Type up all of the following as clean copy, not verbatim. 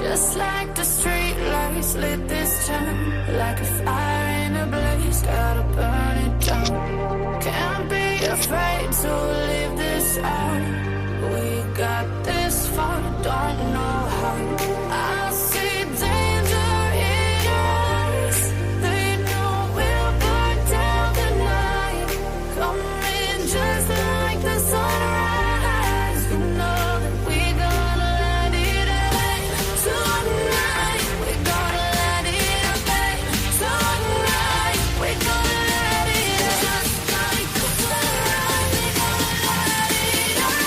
Just like the street lights lit this town, like a fire in a blaze, gotta burn it down. Can't be afraid to leave this out. We got this far, don't know how. I see danger in your eyes. They know we'll burn down the night. Coming just like the sunrise. You know that we gonna let it rain. Tonight, we gonna let it rain. Tonight, we gonna let it rain. Just like the sunrise, we gonna let it rain.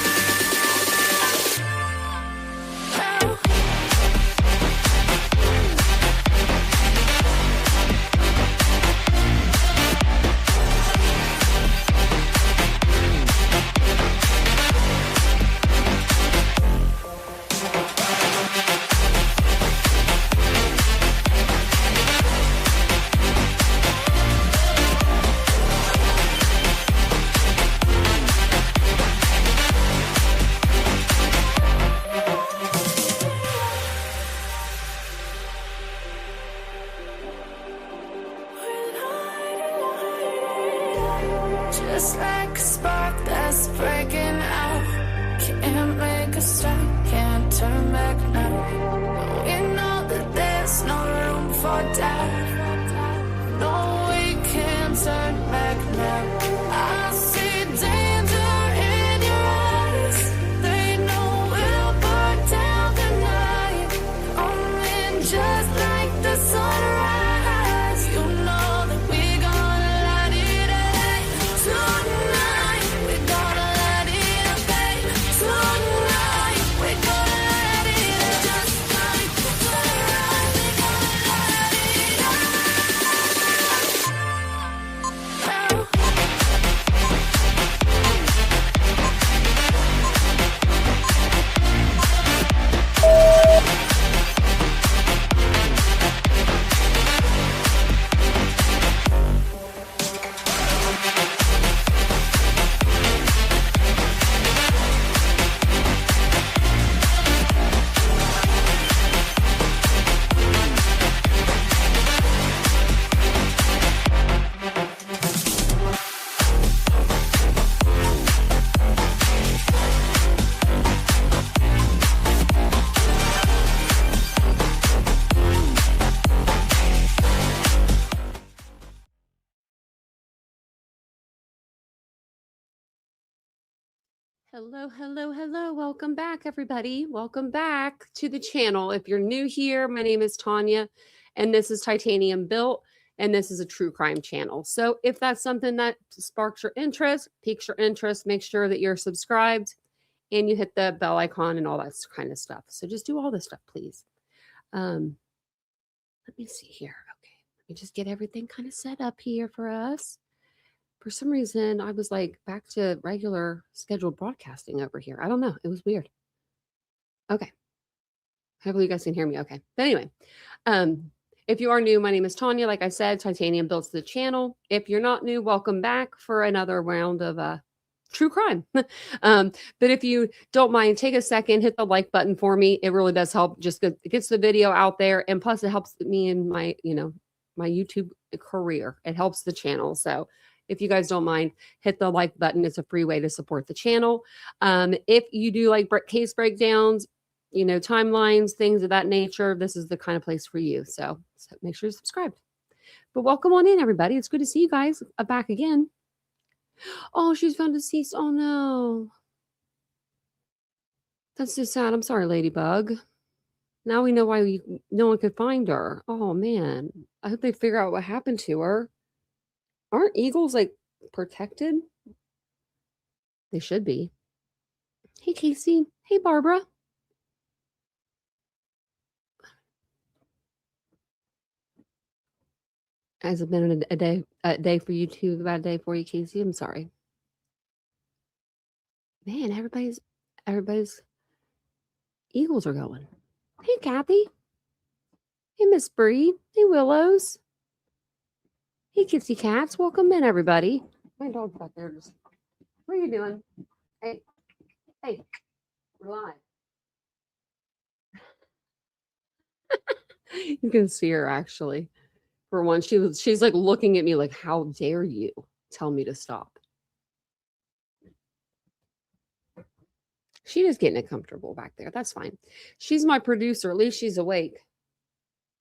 Just like a spark that's breaking out. Can't make a stop, can't turn back now. We know that there's no room for doubt. No, we can't turn back now. I see danger in your eyes. They know we'll burn down the night. Coming just like the sunrise. You know that we gonna let it rain. Tonight, we gonna let it rain. Tonight, we gonna let it rain. Just like the sunrise, we gonna let it rain. Hello, hello, hello. Welcome back, everybody. Welcome back to the channel. If you're new here, my name is Tanya, and this is Titanium Built, and this is a true crime channel. So if that's something that sparks your interest, piques your interest, make sure that you're subscribed and you hit the bell icon and all that kind of stuff. So just do all this stuff, please. Let me see here. Okay, let me just get everything kind of set up here for us. For some reason, I was like back to regular scheduled broadcasting over here. I don't know. It was weird. Okay. Hopefully you guys can hear me okay. But anyway, if you are new, my name is Tanya. Like I said, Titanium builds the channel. If you're not new, welcome back for another round of true crime. But if you don't mind, take a second, hit the like button for me. It really does help. Just it gets the video out there, and plus it helps me in my, my YouTube career. It helps the channel. So if you guys don't mind, hit the like button. It's a free way to support the channel. If you do like case breakdowns, timelines, things of that nature, this is the kind of place for you. So make sure you're subscribed. But welcome on in, everybody. It's good to see you guys back again. Oh, she's found deceased. Oh, no. That's just sad. I'm sorry, Ladybug. Now we know why no one could find her. Oh, man. I hope they figure out what happened to her. Aren't eagles, like, protected? They should be. Hey, Casey. Hey, Barbara. Has it been a day for you too? A bad day for you, Casey? I'm sorry. Man, everybody's eagles are going. Hey, Kathy. Hey, Miss Bree. Hey, Willows. Hey, Kitsy Cats. Welcome in, everybody. My dog's back there. What are you doing? Hey, we're live. You can see her actually. For one, she's like looking at me like, how dare you tell me to stop? She is getting it comfortable back there. That's fine. She's my producer. At least she's awake.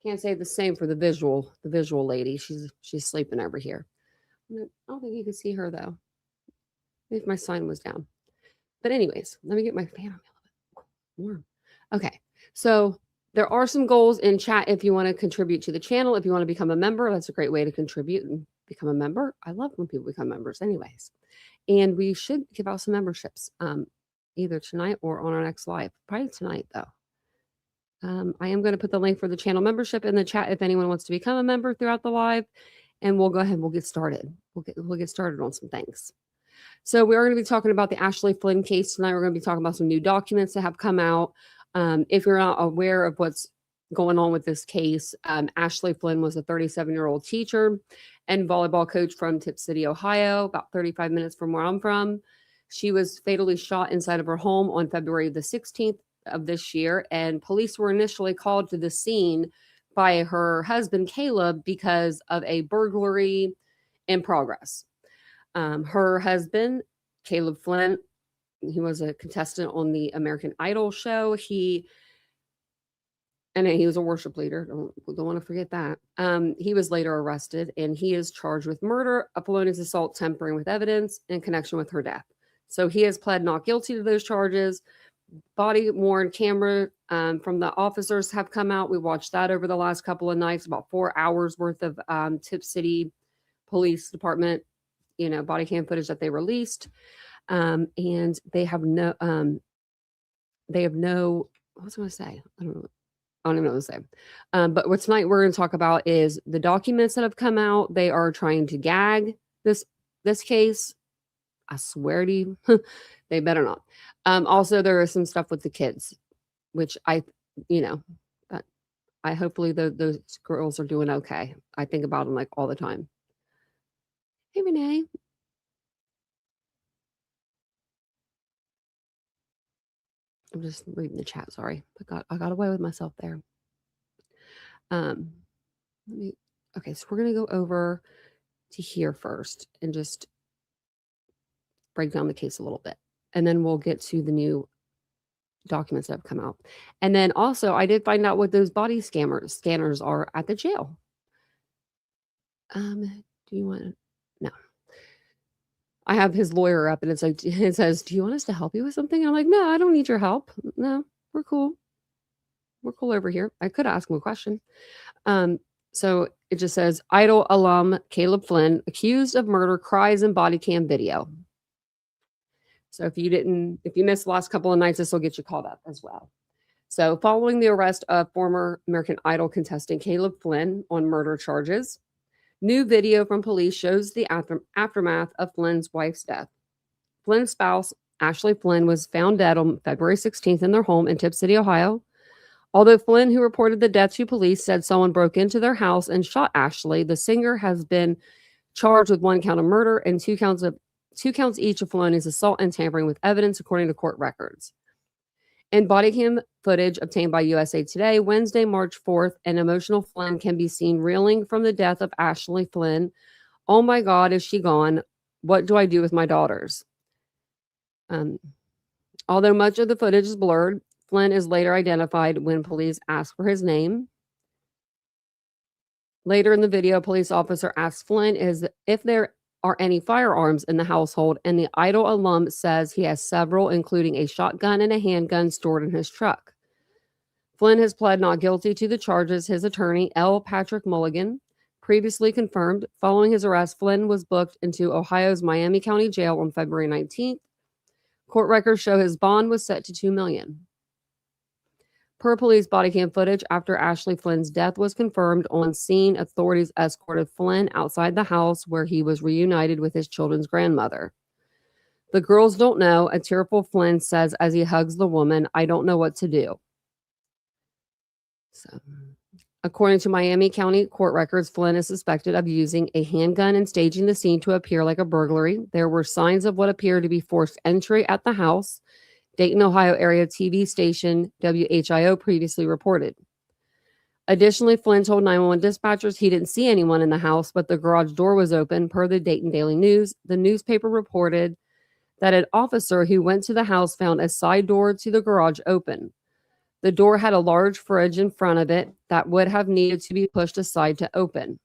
Can't say the same for the visual lady. She's sleeping over here. I don't think you can see her though. Maybe if my sign was down. But anyways, let me get my fan on me a little bit warm. Okay. So there are some goals in chat if you want to contribute to the channel. If you want to become a member, that's a great way to contribute and become a member. I love when people become members anyways. And we should give out some memberships either tonight or on our next live. Probably tonight though. I am going to put the link for the channel membership in the chat if anyone wants to become a member throughout the live. And we'll go ahead and we'll get started. We'll get started on some things. So we are going to be talking about the Ashley Flynn case tonight. We're going to be talking about some new documents that have come out. If you're not aware of what's going on with this case, Ashley Flynn was a 37-year-old teacher and volleyball coach from Tip City, Ohio, about 35 minutes from where I'm from. She was fatally shot inside of her home on February the 16th of this year, and police were initially called to the scene by her husband, Caleb, because of a burglary in progress. Her husband, Caleb Flynn, he was a contestant on the American Idol show. He was a worship leader. Don't want to forget that. He was later arrested, and he is charged with murder, a felonious assault, tampering with evidence in connection with her death. So he has pled not guilty to those charges. Body-worn camera from the officers have come out. We watched that over the last couple of nights, about 4 hours worth of Tip City Police Department, body cam footage that they released. And they have no, what was I going to say? I don't even know what to say. But what tonight we're going to talk about is the documents that have come out. They are trying to gag this case. I swear to you, they better not. Also, there is some stuff with the kids, which I hopefully those girls are doing okay. I think about them like all the time. Hey, Renee. I'm just reading the chat. Sorry, I got away with myself there. Okay, so we're gonna go over to here first and just break down the case a little bit, and then we'll get to the new documents that have come out. And then also, I did find out what those body scanners are at the jail. Do you want? No. I have his lawyer up, and it says, "Do you want us to help you with something?" And I'm like, "No, I don't need your help. No, we're cool. We're cool over here." I could ask him a question. So it just says, Idol alum Caleb Flynn accused of murder cries in body cam video. So if you missed the last couple of nights, this will get you caught up as well. So following the arrest of former American Idol contestant Caleb Flynn on murder charges, new video from police shows the aftermath of Flynn's wife's death. Flynn's spouse, Ashley Flynn, was found dead on February 16th in their home in Tip City, Ohio. Although Flynn, who reported the death to police, said someone broke into their house and shot Ashley, the singer has been charged with 1 count of murder and 2 counts each of felonious assault and tampering with evidence, according to court records. In body cam footage obtained by USA Today, Wednesday, March 4th, an emotional Flynn can be seen reeling from the death of Ashley Flynn. "Oh my God, is she gone? What do I do with my daughters?" Although much of the footage is blurred, Flynn is later identified when police ask for his name. Later in the video, a police officer asks Flynn if there are any firearms in the household, and the Idol alum says he has several, including a shotgun and a handgun stored in his truck. Flynn has pled not guilty to the charges. His attorney, L. Patrick Mulligan, previously confirmed. Following his arrest, Flynn was booked into Ohio's Miami County Jail on February 19th. Court records show his bond was set to $2 million. Per police body cam footage, after Ashley Flynn's death was confirmed on scene, authorities escorted Flynn outside the house where he was reunited with his children's grandmother. "The girls don't know," a tearful Flynn says as he hugs the woman. "I don't know what to do." So, according to Miami County court records, Flynn is suspected of using a handgun and staging the scene to appear like a burglary. There were signs of what appeared to be forced entry at the house, Dayton, Ohio area TV station WHIO previously reported. Additionally, Flynn told 911 dispatchers he didn't see anyone in the house, but the garage door was open. Per the Dayton Daily News, the newspaper reported that an officer who went to the house found a side door to the garage open. The door had a large fridge in front of it that would have needed to be pushed aside to open.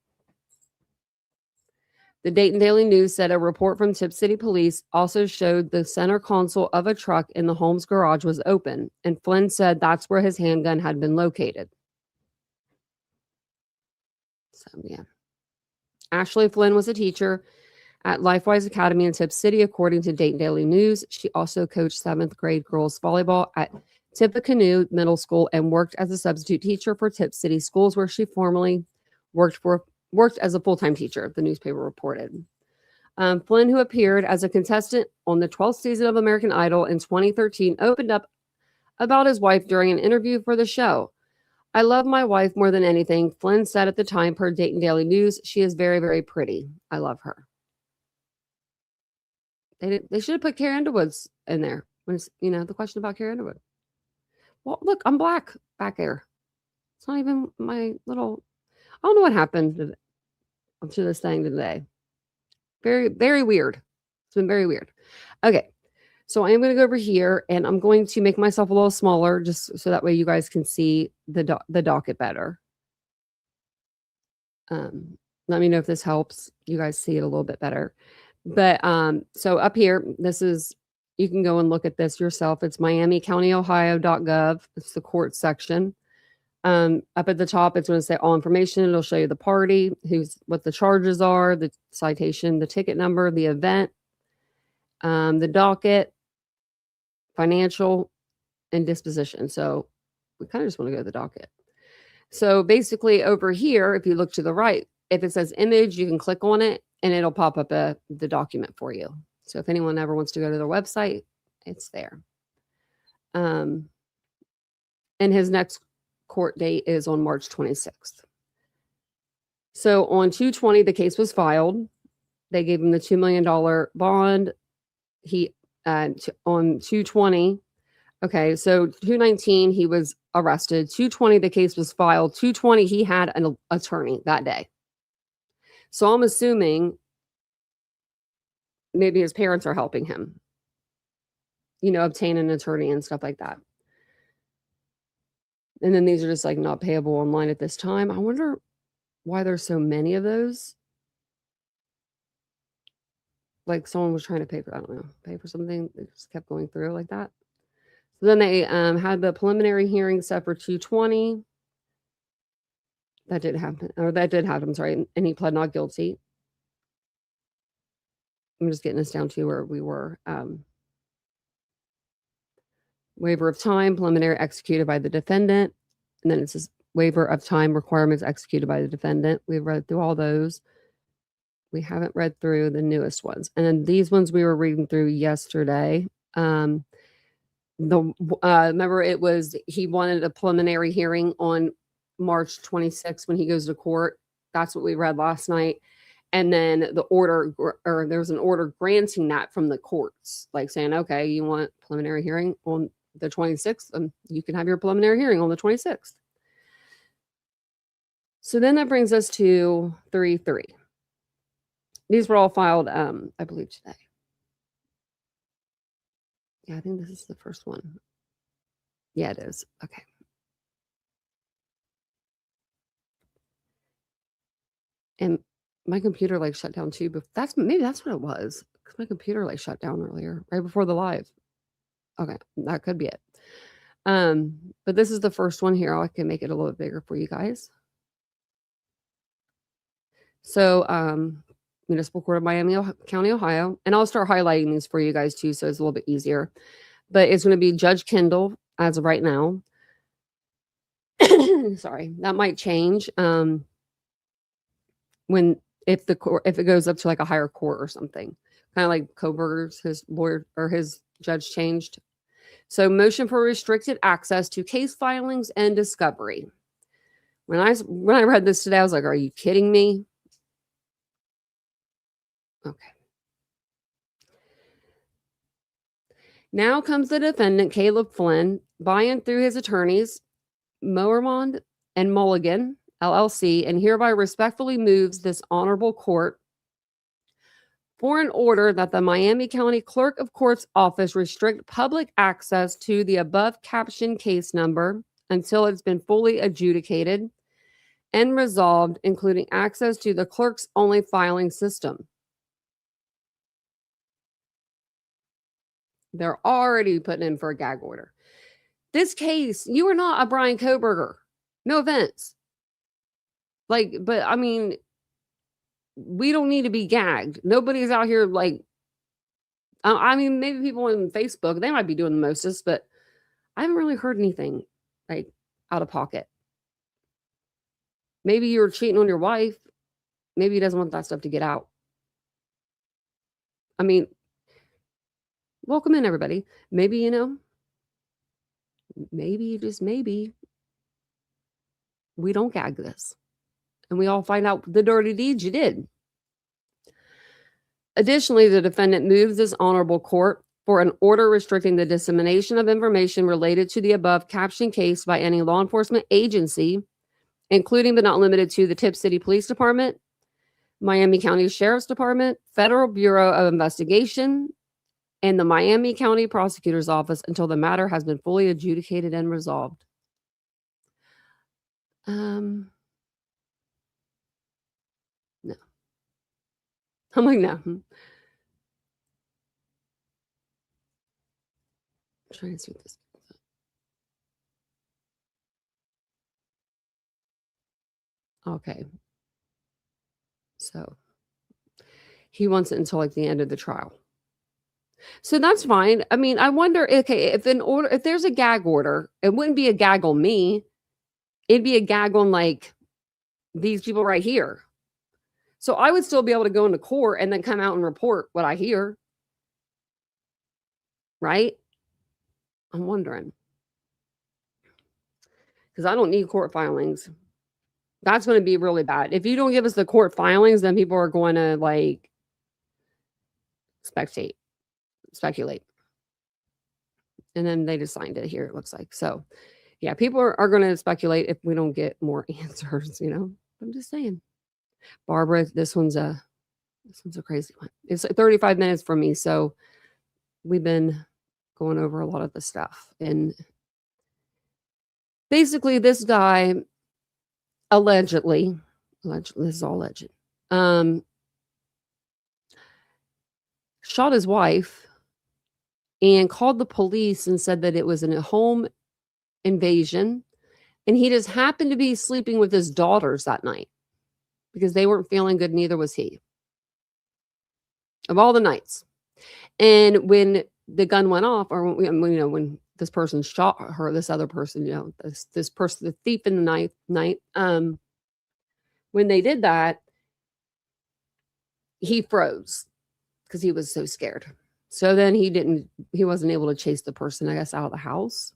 The Dayton Daily News said a report from Tip City Police also showed the center console of a truck in the home's garage was open, and Flynn said that's where his handgun had been located. So, yeah. Ashley Flynn was a teacher at Lifewise Academy in Tip City, according to Dayton Daily News. She also coached 7th grade girls volleyball at Tippecanoe Middle School and worked as a substitute teacher for Tip City Schools, where she formerly worked as a full-time teacher, the newspaper reported. Flynn, who appeared as a contestant on the 12th season of American Idol in 2013, opened up about his wife during an interview for the show. I love my wife more than anything, Flynn said at the time per Dayton Daily News. She is very, very pretty. I love her. They should have put Carrie Underwood's in there. When it's, the question about Carrie Underwood. Well, look, I'm black back there. It's not even my little. I don't know what happened to this thing today. Very, very weird. It's been very weird. Okay. So I am going to go over here and I'm going to make myself a little smaller just so that way you guys can see the docket better. Let me know if this helps you guys see it a little bit better. But so up here, you can go and look at this yourself. It's miamicounty.ohio.gov. It's the court section. Up at the top, it's going to say all information. It'll show you the party, what the charges are, the citation, the ticket number, the event, the docket, financial, and disposition. So we kind of just want to go to the docket. So basically over here, if you look to the right, if it says image, you can click on it and it'll pop up the document for you. So if anyone ever wants to go to their website, it's there. And his next court date is on March 26th. So on 2/20, the case was filed. They gave him the $2 million bond. He on 2/20. Okay, so 2/19 he was arrested. 2/20 the case was filed. 2/20 he had an attorney that day. So I'm assuming maybe his parents are helping him, obtain an attorney and stuff like that. And then these are just like not payable online at this time. I wonder why there's so many of those. Like someone was trying to pay for something. They just kept going through like that. So then they had the preliminary hearing set for 2/20. That did happen, sorry. And he pled not guilty. I'm just getting us down to where we were. Waiver of time, preliminary executed by the defendant. And then it says waiver of time requirements executed by the defendant. We've read through all those. We haven't read through the newest ones. And then these ones we were reading through yesterday. Remember he wanted a preliminary hearing on March 26th when he goes to court. That's what we read last night. And then there was an order granting that from the courts, like saying, okay, you want preliminary hearing on the 26th, you can have your preliminary hearing on the 26th. So then that brings us to 3/3. These were all filed, I believe, today. Yeah, I think this is the first one. Yeah, it is. Okay. And my computer shut down too, but maybe that's what it was. Because my computer shut down earlier, right before the live. Okay, that could be it. But this is the first one here. I can make it a little bit bigger for you guys. So, Municipal Court of Miami County, Ohio, and I'll start highlighting these for you guys too, so it's a little bit easier. But it's going to be Judge Kendall as of right now. Sorry, that might change if it goes up to a higher court or something, kind of like Koberger's, his lawyer or his judge changed. So motion for restricted access to case filings and discovery. When I read this today, I was like, are you kidding me? Okay. Now comes the defendant, Caleb Flynn, by and through his attorneys, Moermond and Mulligan, LLC, and hereby respectfully moves this honorable court for an order that the Miami County Clerk of Court's office restrict public access to the above captioned case number until it's been fully adjudicated and resolved, including access to the clerk's only filing system. They're already putting in for a gag order. This case, you are not a Brian Koberger. No offense. But I mean, we don't need to be gagged. Nobody's out here I mean, maybe people on Facebook, they might be doing the mostest, but I haven't really heard anything out of pocket. Maybe you're cheating on your wife. Maybe he doesn't want that stuff to get out. I mean, welcome in, everybody. Maybe, maybe, just maybe, we don't gag this. And we all find out the dirty deeds you did. Additionally, the defendant moves this honorable court for an order restricting the dissemination of information related to the above captioned case by any law enforcement agency, including but not limited to the Tip City Police Department, Miami County Sheriff's Department, Federal Bureau of Investigation, and the Miami County Prosecutor's Office until the matter has been fully adjudicated and resolved. No. I'm like, no. I'm trying to see what this is. Okay. So he wants it until the end of the trial. So that's fine. I mean, I wonder, okay, if there's a gag order, it wouldn't be a gag on me. It'd be a gag on these people right here. So I would still be able to go into court and then come out and report what I hear. Right? I'm wondering. Because I don't need court filings. That's going to be really bad. If you don't give us the court filings, then people are going to speculate. And then they just signed it here, it looks like. So yeah, people are going to speculate if we don't get more answers, I'm just saying. Barbara, this one's a crazy one. It's 35 minutes for me, so we've been going over a lot of the stuff. And basically this guy allegedly, this is all alleged, shot his wife and called the police and said that it was a home invasion. And he just happened to be sleeping with his daughters that night because they weren't feeling good. Neither was he. Of all the nights. And when the gun went off, or when this person shot her, this other person, this person, the thief in the night, when they did that, he froze because he was so scared. So then he wasn't able to chase the person, I guess, out of the house.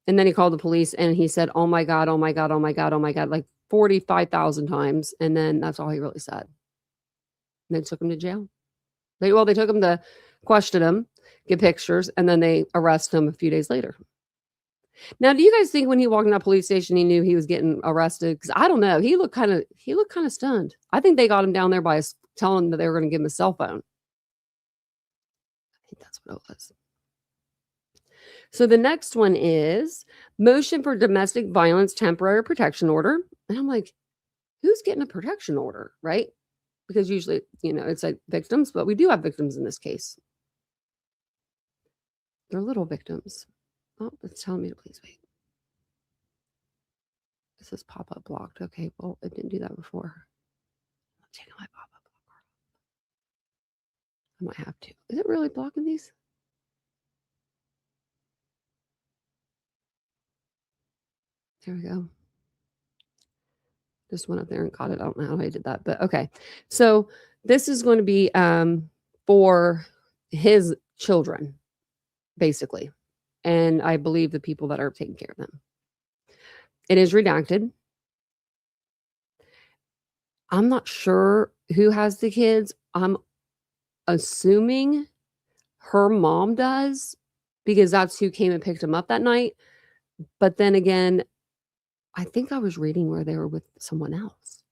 And then he called the police and he said, "Oh my God, oh my God, oh my God, oh my God," 45,000 times. And then that's all he really said. And they took him to jail. They took him to question him, get pictures, and then they arrested him a few days later. Now, do you guys think when he walked in that police station, he knew he was getting arrested? Because I don't know. He looked kind of stunned. I think they got him down there by telling him that they were going to give him a cell phone. I think that's what it was. So the next one is motion for domestic violence temporary protection order. And I'm like, who's getting a protection order, right? Because usually, it's victims, but we do have victims in this case. They're little victims. Oh, it's telling me to please wait. This is pop-up blocked. Okay, well, it didn't do that before. I'm taking my pop-up blocker. I might have to. Is it really blocking these? There we go. Just went up there and caught it. I don't know how I did that, but okay. So this is going to be for his children, basically. And I believe the people that are taking care of them. It is redacted. I'm not sure who has the kids. I'm assuming her mom does, because that's who came and picked him up that night. But then again, I think I was reading where they were with someone else.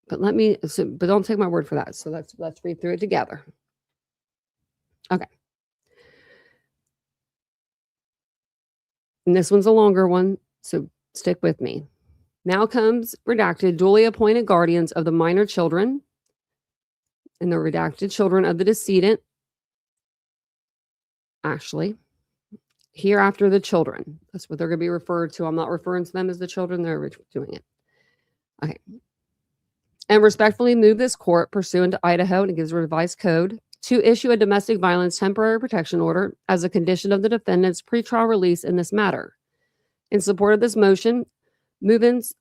But but don't take my word for that. So let's read through it together. Okay. And this one's a longer one, so stick with me. Now comes redacted duly appointed guardians of the minor children and the redacted children of the decedent, Ashley. Hereafter, the children. That's what they're going to be referred to. I'm not referring to them as the children. They're doing it. Okay. And respectfully move this court pursuant to Idaho, and it gives a revised code, to issue a domestic violence temporary protection order as a condition of the defendant's pretrial release in this matter. In support of this motion, move-ins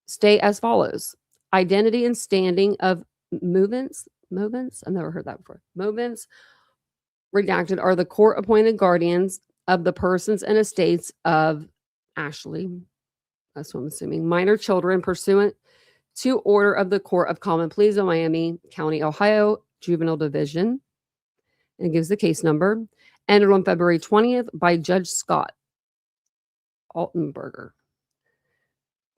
state as follows. Identity and standing of move-ins? I've never heard that before. Move-ins, redacted, are the court-appointed guardians of the persons and estates of Ashley. That's what I'm assuming. Minor children pursuant to order of the Court of Common Pleas of Miami County, Ohio, Juvenile Division. And it gives the case number. Entered on February 20th by Judge Scott Altenberger.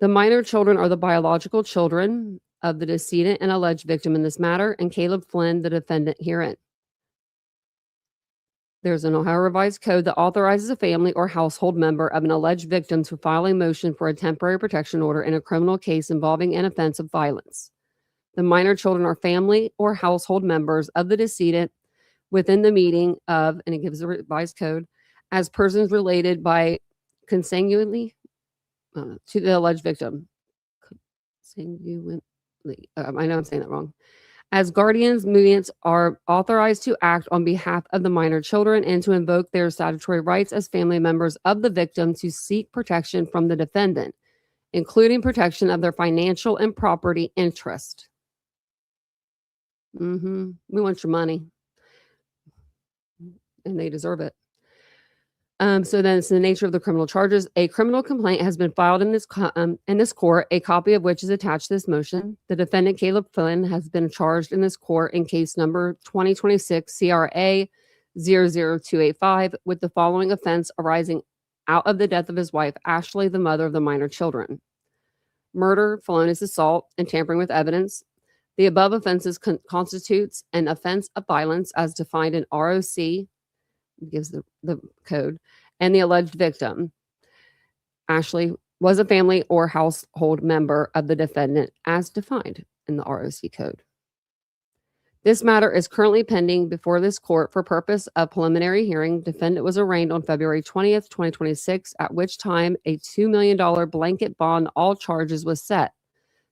The minor children are the biological children of the decedent and alleged victim in this matter, and Caleb Flynn, the defendant herein. There's an Ohio Revised Code that authorizes a family or household member of an alleged victim to file a motion for a temporary protection order in a criminal case involving an offense of violence. The minor children are family or household members of the decedent within the meaning of, and it gives a revised code, as persons related by consanguinely to the alleged victim. Consanguinely. I know I'm saying that wrong. As guardians, movements are authorized to act on behalf of the minor children and to invoke their statutory rights as family members of the victim to seek protection from the defendant, including protection of their financial and property interest. We want your money, and they deserve it. So then it's the nature of the criminal charges. A criminal complaint has been filed in this court, a copy of which is attached to this motion. The defendant, Caleb Flynn, has been charged in this court in case number 2026 CRA 00285 with the following offense arising out of the death of his wife, Ashley, the mother of the minor children. Murder, felonious assault, and tampering with evidence. The above offenses constitutes an offense of violence as defined in ROC, gives the code, and the alleged victim, Ashley, was a family or household member of the defendant as defined in the ROC code. This matter is currently pending before this court for purpose of preliminary hearing. Defendant was arraigned on February 20th, 2026, at which time a $2 million blanket bond all charges was set.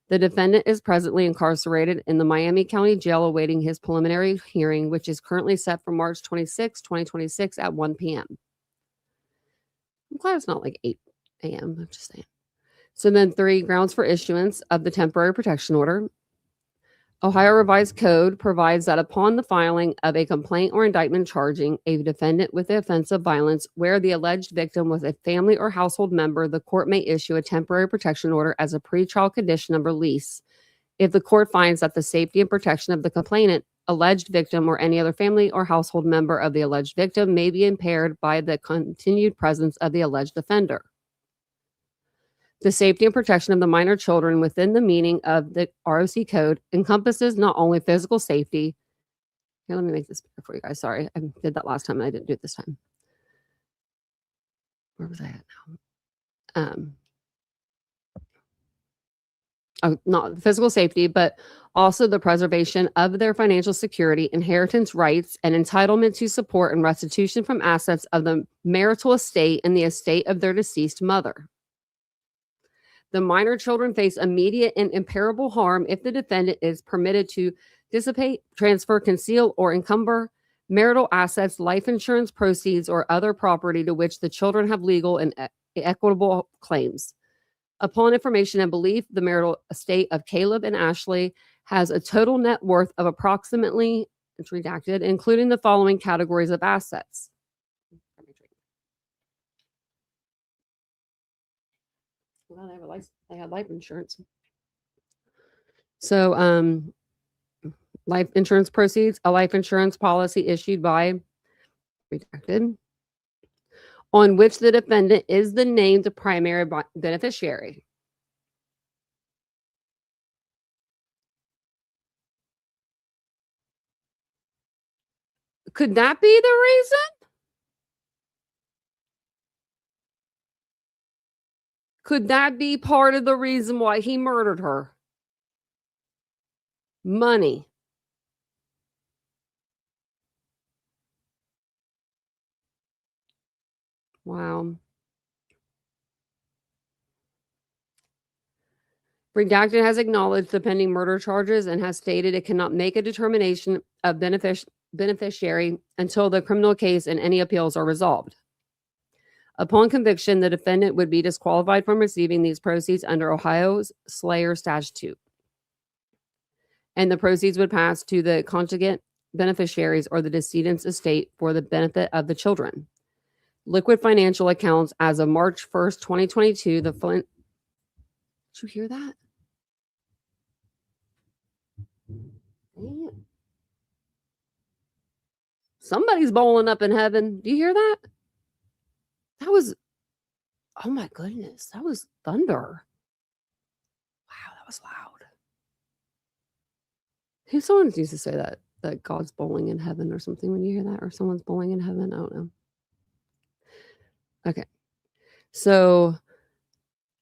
The defendant is presently incarcerated in the Miami County Jail awaiting his preliminary hearing, which is currently set for March 26, 2026 at 1 p.m. I'm glad it's not like 8 a.m. I'm just saying. So then 3, grounds for issuance of the temporary protection order. Ohio Revised Code provides that upon the filing of a complaint or indictment charging a defendant with the offense of violence where the alleged victim was a family or household member, the court may issue a temporary protection order as a pretrial condition of release if the court finds that the safety and protection of the complainant, alleged victim, or any other family or household member of the alleged victim may be impaired by the continued presence of the alleged offender. The safety and protection of the minor children within the meaning of the ROC code encompasses not only physical safety. Here, let me make this better for you guys. Sorry, I did that last time and I didn't do it this time. Where was I at now? Not physical safety, but also the preservation of their financial security, inheritance rights, and entitlement to support and restitution from assets of the marital estate and the estate of their deceased mother. The minor children face immediate and irreparable harm if the defendant is permitted to dissipate, transfer, conceal, or encumber marital assets, life insurance proceeds, or other property to which the children have legal and equitable claims. Upon information and belief, the marital estate of Caleb and Ashley has a total net worth of approximately, it's redacted, including the following categories of assets. Well, they had life insurance. So, life insurance proceeds, a life insurance policy issued by, redacted, on which the defendant is the named primary beneficiary. Could that be the reason? Could that be part of the reason why he murdered her? Money. Wow. Redacted has acknowledged the pending murder charges and has stated it cannot make a determination of beneficiary until the criminal case and any appeals are resolved. Upon conviction, the defendant would be disqualified from receiving these proceeds under Ohio's Slayer statute, and the proceeds would pass to the conjugate beneficiaries or the decedent's estate for the benefit of the children. Liquid financial accounts as of March 1st, 2022, the Flynn... Did you hear that? Dang it. Somebody's bowling up in heaven. Do you hear that? That was, oh my goodness, that was thunder. Wow, that was loud. Someone used to say that God's bowling in heaven or something when you hear that, or someone's bowling in heaven. I don't know. Okay. So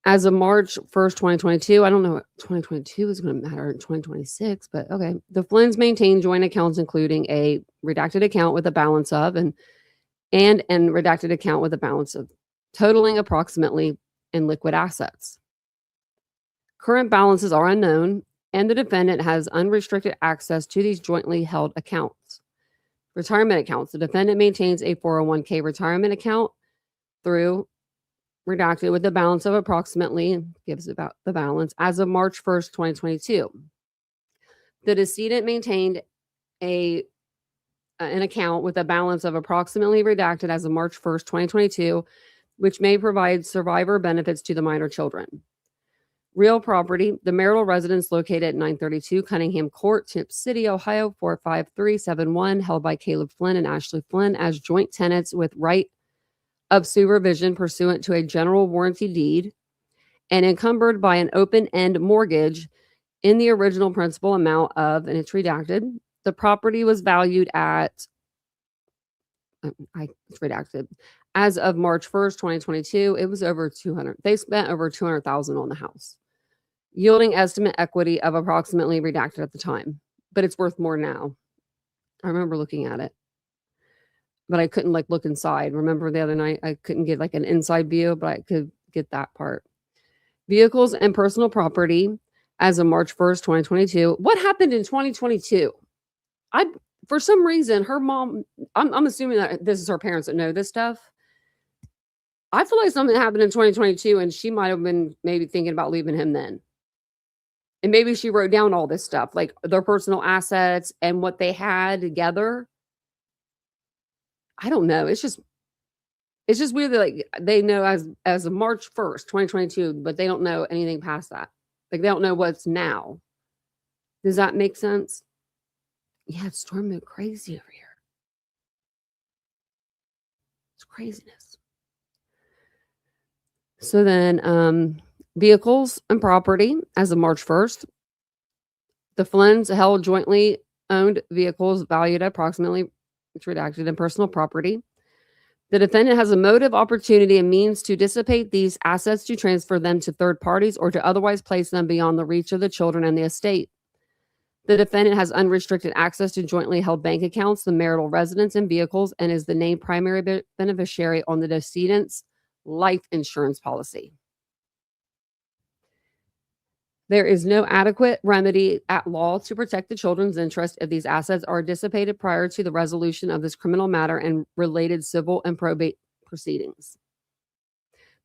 as of March 1st, 2022, I don't know what 2022 is going to matter in 2026, but okay. The Flynns maintain joint accounts, including a redacted account with a balance of and redacted account with a balance of, totaling approximately in liquid assets. Current balances are unknown, and the defendant has unrestricted access to these jointly held accounts. Retirement accounts. The defendant maintains a 401k retirement account through redacted with a balance of approximately, gives about the balance, as of March 1st, 2022. The decedent maintained an account with a balance of approximately redacted as of March 1st, 2022, which may provide survivor benefits to the minor children. Real property, the marital residence located at 932 Cunningham Court, Tip City, Ohio, 45371, held by Caleb Flynn and Ashley Flynn as joint tenants with right of supervision pursuant to a general warranty deed and encumbered by an open-end mortgage in the original principal amount of, and it's redacted, the property was valued at, it's redacted, as of March 1st, 2022, it was over 200. They spent over 200,000 on the house, yielding estimate equity of approximately redacted at the time, but it's worth more now. I remember looking at it, but I couldn't look inside. Remember the other night, I couldn't get an inside view, but I could get that part. Vehicles and personal property as of March 1st, 2022. What happened in 2022? For some reason, her mom, I'm assuming that this is her parents that know this stuff. I feel like something happened in 2022 and she might have been maybe thinking about leaving him then. And maybe she wrote down all this stuff, like their personal assets and what they had together. I don't know. It's just weird that they know as of March 1st, 2022, but they don't know anything past that. They don't know what's now. Does that make sense? Yeah, it's storming crazy over here. It's craziness. So then vehicles and property as of March 1st. The Flynns held jointly owned vehicles valued at approximately, it's redacted, in personal property. The defendant has a motive, opportunity, and means to dissipate these assets, to transfer them to third parties, or to otherwise place them beyond the reach of the children and the estate. The defendant has unrestricted access to jointly held bank accounts, the marital residence, and vehicles, and is the named primary beneficiary on the decedent's life insurance policy. There is no adequate remedy at law to protect the children's interest if these assets are dissipated prior to the resolution of this criminal matter and related civil and probate proceedings.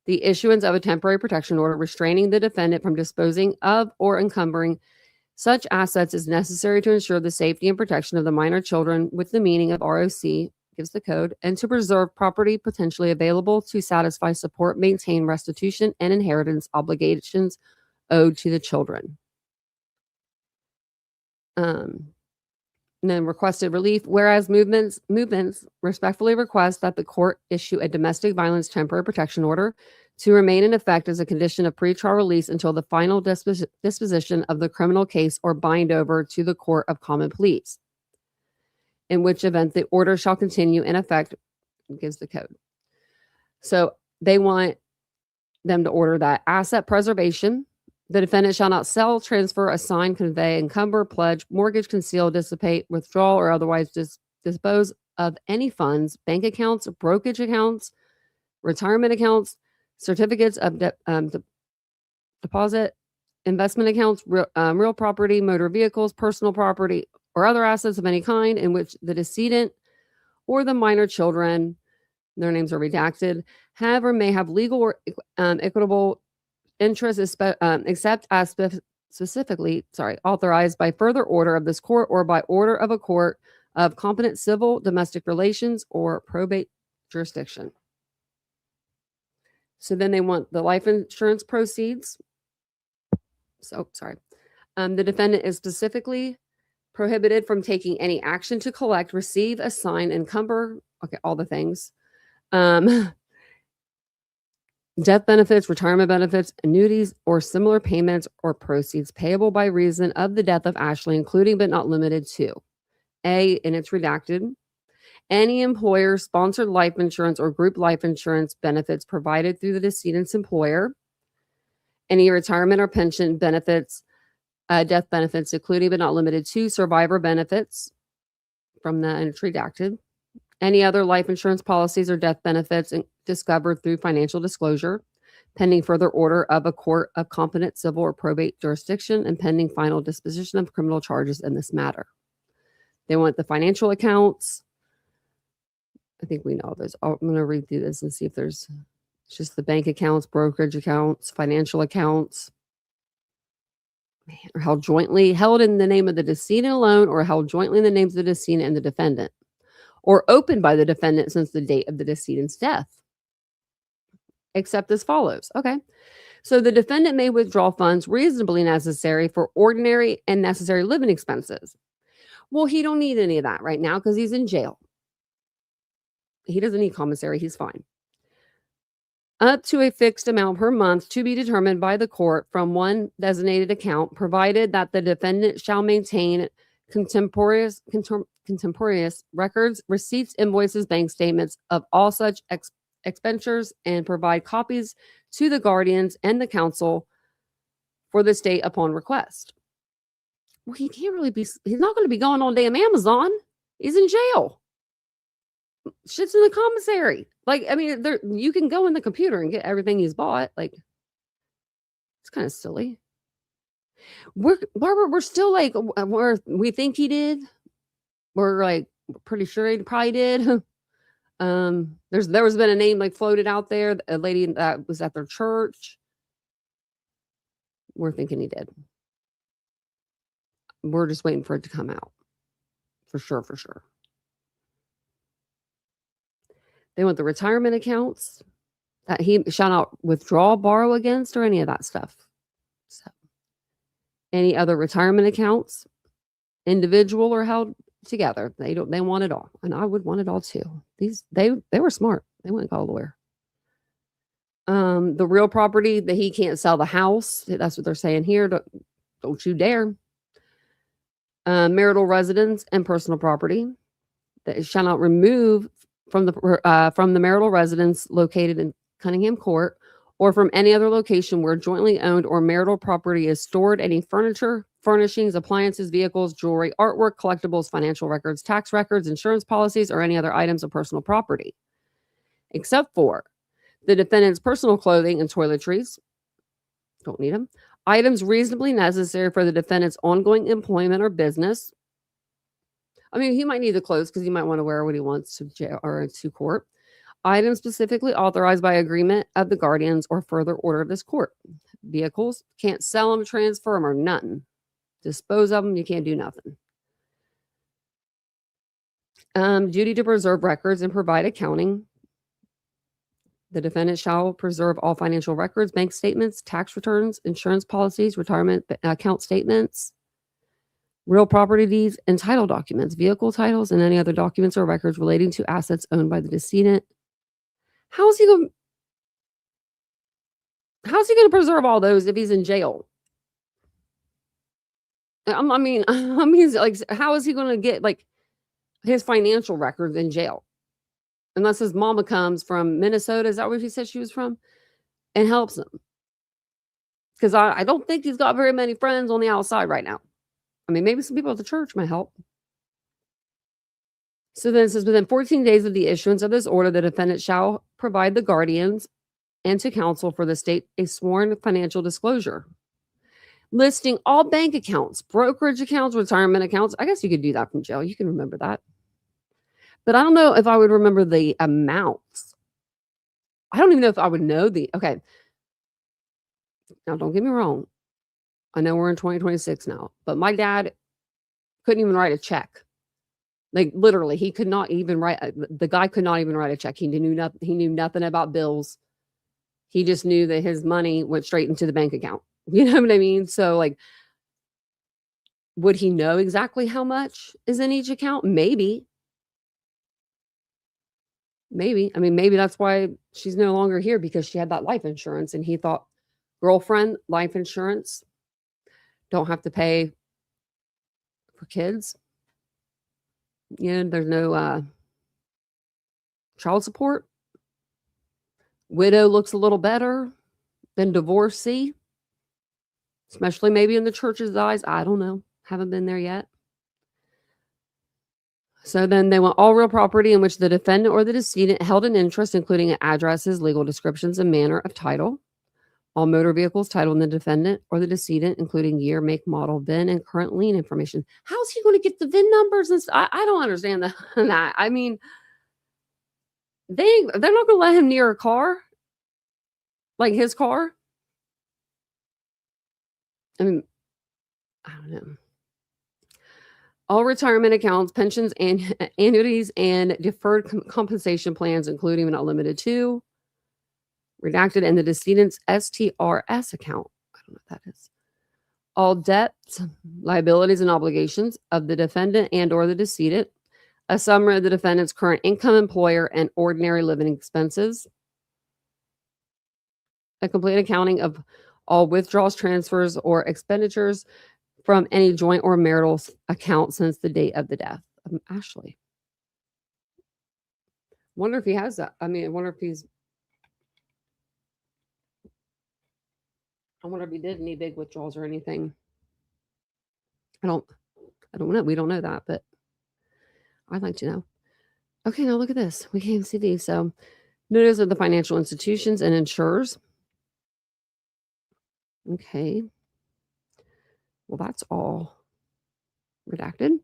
The issuance of a temporary protection order restraining the defendant from disposing of or encumbering such assets is necessary to ensure the safety and protection of the minor children with the meaning of ROC, gives the code, and to preserve property potentially available to satisfy, support, maintain, restitution, and inheritance obligations owed to the children. And then requested relief, whereas movements respectfully request that the court issue a domestic violence temporary protection order to remain in effect as a condition of pretrial release until the final disposition of the criminal case or bind over to the Court of Common Pleas, in which event the order shall continue in effect, gives the code. So they want them to order that asset preservation. The defendant shall not sell, transfer, assign, convey, encumber, pledge, mortgage, conceal, dissipate, withdraw, or otherwise dispose of any funds, bank accounts, brokerage accounts, retirement accounts, certificates of deposit, investment accounts, real property, motor vehicles, personal property, or other assets of any kind in which the decedent or the minor children, their names are redacted, have or may have legal or equitable interest, except as specifically authorized by further order of this court or by order of a court of competent civil, domestic relations, or probate jurisdiction. So then they want the life insurance proceeds. The defendant is specifically prohibited from taking any action to collect, receive, assign, encumber, all the things. Death benefits, retirement benefits, annuities, or similar payments or proceeds payable by reason of the death of Ashley, including but not limited to A, and it's redacted, any employer-sponsored life insurance or group life insurance benefits provided through the decedent's employer, any retirement or pension benefits, death benefits, including but not limited to survivor benefits from the, and it's redacted, any other life insurance policies or death benefits discovered through financial disclosure, pending further order of a court of competent civil or probate jurisdiction, and pending final disposition of criminal charges in this matter. They want the financial accounts. I think we know those. I'm going to read through this and see if there's just the bank accounts, brokerage accounts, financial accounts. Are held in the name of the decedent alone, or held jointly in the names of the decedent and the defendant, or opened by the defendant since the date of the decedent's death, except as follows. Okay. So the defendant may withdraw funds reasonably necessary for ordinary and necessary living expenses. Well, he don't need any of that right now because he's in jail. He doesn't need commissary. He's fine. Up to a fixed amount per month to be determined by the court from one designated account, provided that the defendant shall maintain contemporaneous records, receipts, invoices, bank statements of all such expenditures, and provide copies to the guardians and the counsel for the state upon request. Well, he can't really be, he's not going to be going on damn Amazon. He's in jail. Shit's in the commissary. Like, I mean, you can go in the computer and get everything he's bought. Like, it's kind of silly. We're still like, we think he did. We're like pretty sure he probably did. There was been a name like floated out there, a lady that was at their church. We're thinking he did. We're just waiting for it to come out. For sure. They want the retirement accounts that he shall not withdraw, borrow against, or any of that stuff. So, any other retirement accounts, individual or held together, they want it all, and I would want it all too. They were smart. They went and called a lawyer. The real property that he can't sell the house. That's what they're saying here. Don't you dare. Marital residence and personal property that shall not remove from the marital residence located in Cunningham Court, or from any other location where jointly owned or marital property is stored, any furniture, furnishings, appliances, vehicles, jewelry, artwork, collectibles, financial records, tax records, insurance policies, or any other items of personal property, except for the defendant's personal clothing and toiletries. Don't need them. Items reasonably necessary for the defendant's ongoing employment or business. I mean, he might need the clothes because he might want to wear what he wants to jail or to court. Items specifically authorized by agreement of the guardians or further order of this court. Vehicles, can't sell them, transfer them, or nothing. Dispose of them, you can't do nothing. Duty to preserve records and provide accounting. The defendant shall preserve all financial records, bank statements, tax returns, insurance policies, retirement account statements, real property deeds and title documents, vehicle titles, and any other documents or records relating to assets owned by the decedent. How's he going to preserve all those if he's in jail? I mean, like, how is he going to get like his financial records in jail? Unless his mama comes from Minnesota, is that where she said she was from, and helps him? Because I don't think he's got very many friends on the outside right now. I mean, maybe some people at the church might help. So then it says, within 14 days of the issuance of this order, the defendant shall provide the guardians and to counsel for the state a sworn financial disclosure listing all bank accounts, brokerage accounts, retirement accounts. I guess you could do that from jail. You can remember that. But I don't know if I would remember the amounts. I don't even know if I would know okay. Now, don't get me wrong. I know we're in 2026 now, but my dad couldn't even write a check. Like, literally, he could not even write. The guy could not even write a check. He knew nothing. He knew nothing about bills. He just knew that his money went straight into the bank account. You know what I mean? So, like, would he know exactly how much is in each account? Maybe. Maybe. I mean, maybe that's why she's no longer here, because she had that life insurance, and he thought, girlfriend, life insurance, don't have to pay for kids. You know, there's no child support. Widow looks a little better than divorcee, especially maybe in the church's eyes. I don't know. Haven't been there yet. So then they want all real property in which the defendant or the decedent held an interest, including addresses, legal descriptions, and manner of title. All motor vehicles titled in the defendant or the decedent, including year, make, model, VIN, and current lien information. How's he going to get the VIN numbers? I don't understand that. I mean, they're not going to let him near a car, like his car. I mean, I don't know. All retirement accounts, pensions, and annuities, and deferred compensation plans, including but not limited to, redacted, and the decedent's STRS account. I don't know what that is. All debts, liabilities, and obligations of the defendant and or the decedent, a summary of the defendant's current income, employer, and ordinary living expenses, a complete accounting of all withdrawals, transfers, or expenditures from any joint or marital account since the date of the death of Ashley. Wonder if he has that. I mean, I wonder if he did any big withdrawals or anything. I don't know. We don't know that, but I'd like to know. Okay, now look at this. We can't see these. So notice of the financial institutions and insurers. Okay. Well, that's all redacted.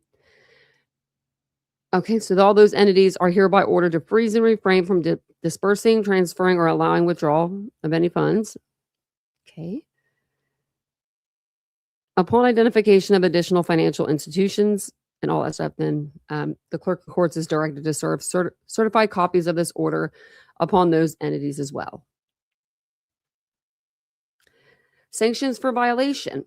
Okay, so all those entities are hereby ordered to freeze and refrain from dispersing, transferring, or allowing withdrawal of any funds. Okay. Upon identification of additional financial institutions and all that stuff, then the clerk of courts is directed to serve certified copies of this order upon those entities as well. Sanctions for violation.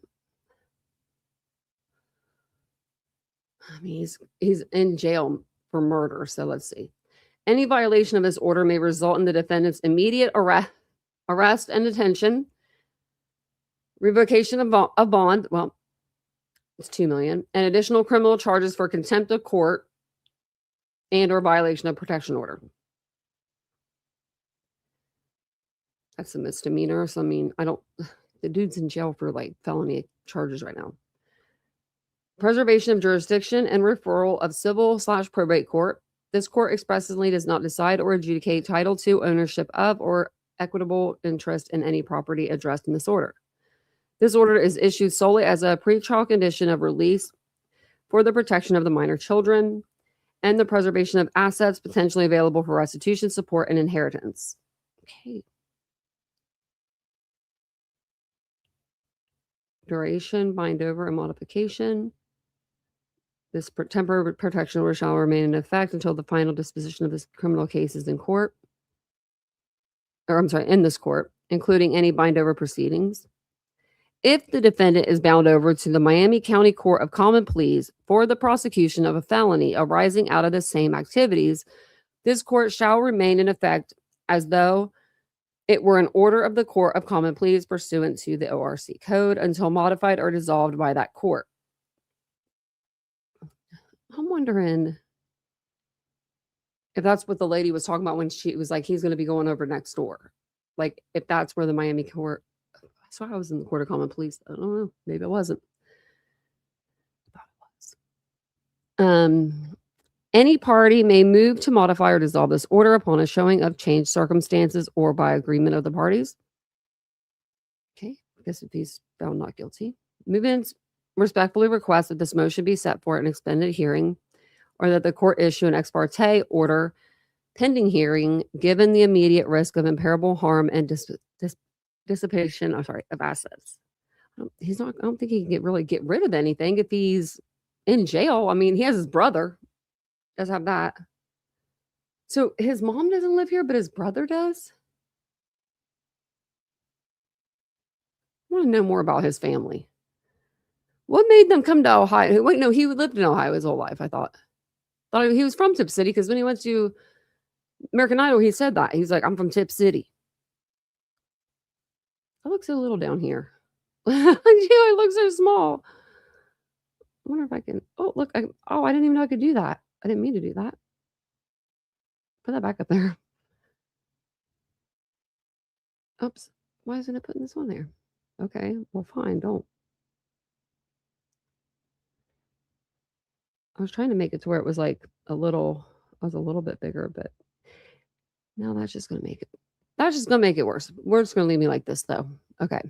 I mean, he's in jail for murder. So let's see. Any violation of this order may result in the defendant's immediate arrest and detention, revocation of bond. Well, it's $2 million, and additional criminal charges for contempt of court and or violation of protection order. That's a misdemeanor. So I mean, the dude's in jail for like felony charges right now. Preservation of jurisdiction and referral of civil/probate court. This court expressly does not decide or adjudicate title to, ownership of, or equitable interest in any property addressed in this order. This order is issued solely as a pretrial condition of release for the protection of the minor children and the preservation of assets potentially available for restitution, support, and inheritance. Okay. Duration, bind over, and modification. This temporary protection order shall remain in effect until the final disposition of this criminal case is in this court, including any bind over proceedings. if the defendant is bound over to the Miami County Court of Common Pleas for the prosecution of a felony arising out of the same activities, this court shall remain in effect as though it were an order of the Court of Common Pleas pursuant to the ORC code until modified or dissolved by that court. I'm wondering if that's what the lady was talking about when she was like, he's going to be going over next door. Like, if that's where the Miami court, I swear I was in the Court of Common Pleas. I don't know. Maybe it wasn't. I thought it was. Any party may move to modify or dissolve this order upon a showing of changed circumstances or by agreement of the parties. Okay, I guess if he's found not guilty. Movements respectfully request that this motion be set for an extended hearing or that the court issue an ex parte order pending hearing given the immediate risk of irreparable harm and dissipation of assets. I don't think he can really get rid of anything if he's in jail. I mean, he has his brother. Does have that. So his mom doesn't live here, but his brother does? I want to know more about his family. What made them come to Ohio? Wait, no, he lived in Ohio his whole life, I thought. Thought he was from Tip City because when he went to American Idol, he said that. He's like, I'm from Tip City. I look so little down here. I look so small. I wonder if I can. Oh, look. I didn't even know I could do that. I didn't mean to do that. Put that back up there. Oops. Why isn't it putting this on there? Okay. Well, fine. Don't. I was trying to make it to where it was like I was a little bit bigger, but now that's just going to make it worse. We're just going to leave me like this though. Okay.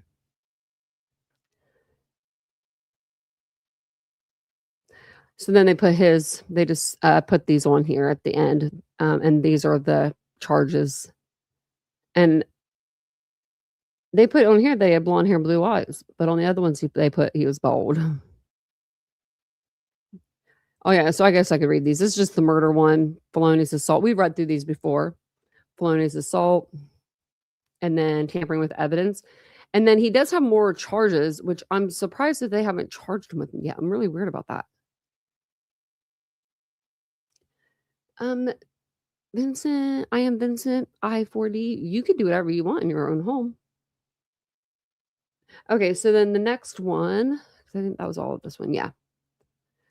So then they just put these on here at the end. And these are the charges. And they put on here, they had blonde hair, blue eyes, but on the other ones they put he was bald. Oh yeah, so I guess I could read these. This is just the murder one, felonious assault. We've read through these before. Felonious assault, and then tampering with evidence. And then he does have more charges, which I'm surprised that they haven't charged him with yet. I'm really weird about that. Vincent, I am Vincent, I-4D. You could do whatever you want in your own home. Okay, so then the next one, I think that was all of this one. Yeah.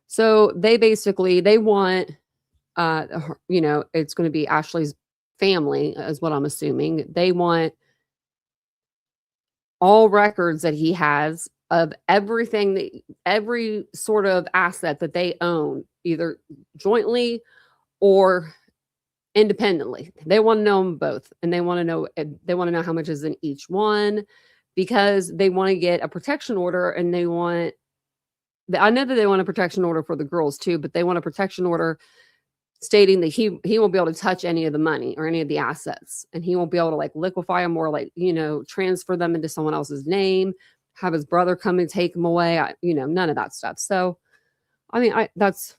So they want, it's going to be Ashley's family is what I'm assuming. They want all records that he has of everything, every sort of asset that they own, either jointly or independently. They want to know them both, and they want to know how much is in each one, because they want to get a protection order, and I know that they want a protection order for the girls too, but they want a protection order stating that he won't be able to touch any of the money or any of the assets, and he won't be able to like liquefy them or like, transfer them into someone else's name, have his brother come and take them away. None of that stuff. So, I mean, that's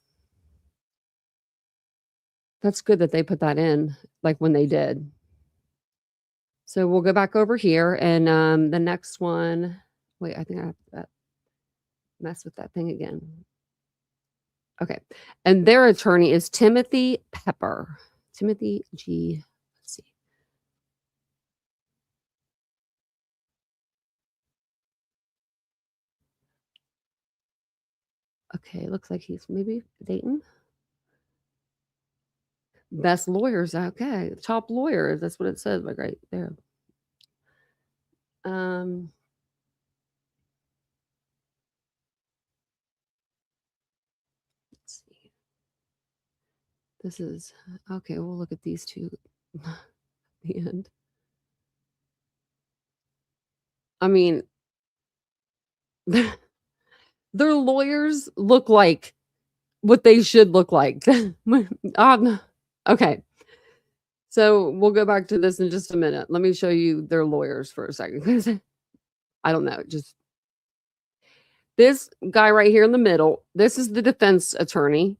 good that they put that in, like when they did. So we'll go back over here, and the next one. Wait, I think I have to mess with that thing again. Okay, and their attorney is Timothy Pepper. Timothy G. Let's see. Okay, looks like he's maybe Dayton. Best lawyers. Okay, top lawyers. That's what it says. Like right there. Let's see. This is okay. We'll look at these two at the end. I mean, their lawyers look like what they should look like. Okay. So we'll go back to this in just a minute. Let me show you their lawyers for a second. I don't know. Just this guy right here in the middle. This is the defense attorney.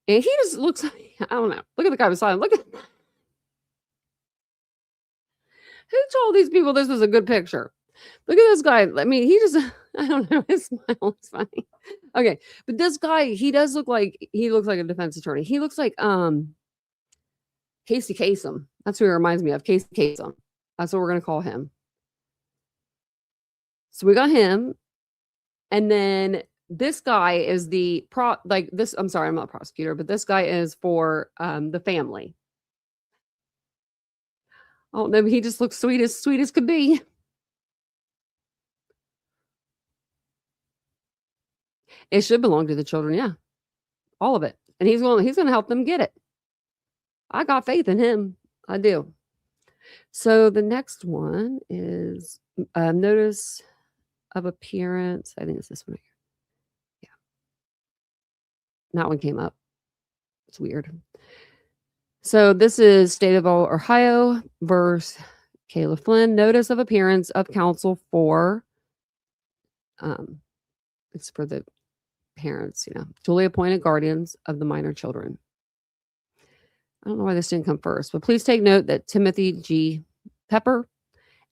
And he just looks like, I don't know. Look at the guy beside him. Look at who told these people this was a good picture? Look at this guy. I mean, he just I don't know, his smile is funny. Okay, but this guy, he does look like he looks like a defense attorney. He looks like Casey Kasem. That's who he reminds me of. Casey Kasem. That's what we're gonna call him. So we got him, and then this guy is the like this. I'm sorry, I'm not a prosecutor, but this guy is for the family. Oh no, he just looks sweet as could be. It should belong to the children, yeah. All of it. And he's gonna help them get it. I got faith in him. I do. So the next one is notice of appearance. I think it's this one right here. Yeah. That one came up. It's weird. So this is State of Ohio versus Caleb Flynn. Notice of appearance of counsel for it's for the parents, duly appointed guardians of the minor children. I don't know why this didn't come first, but please take note that Timothy G. Pepper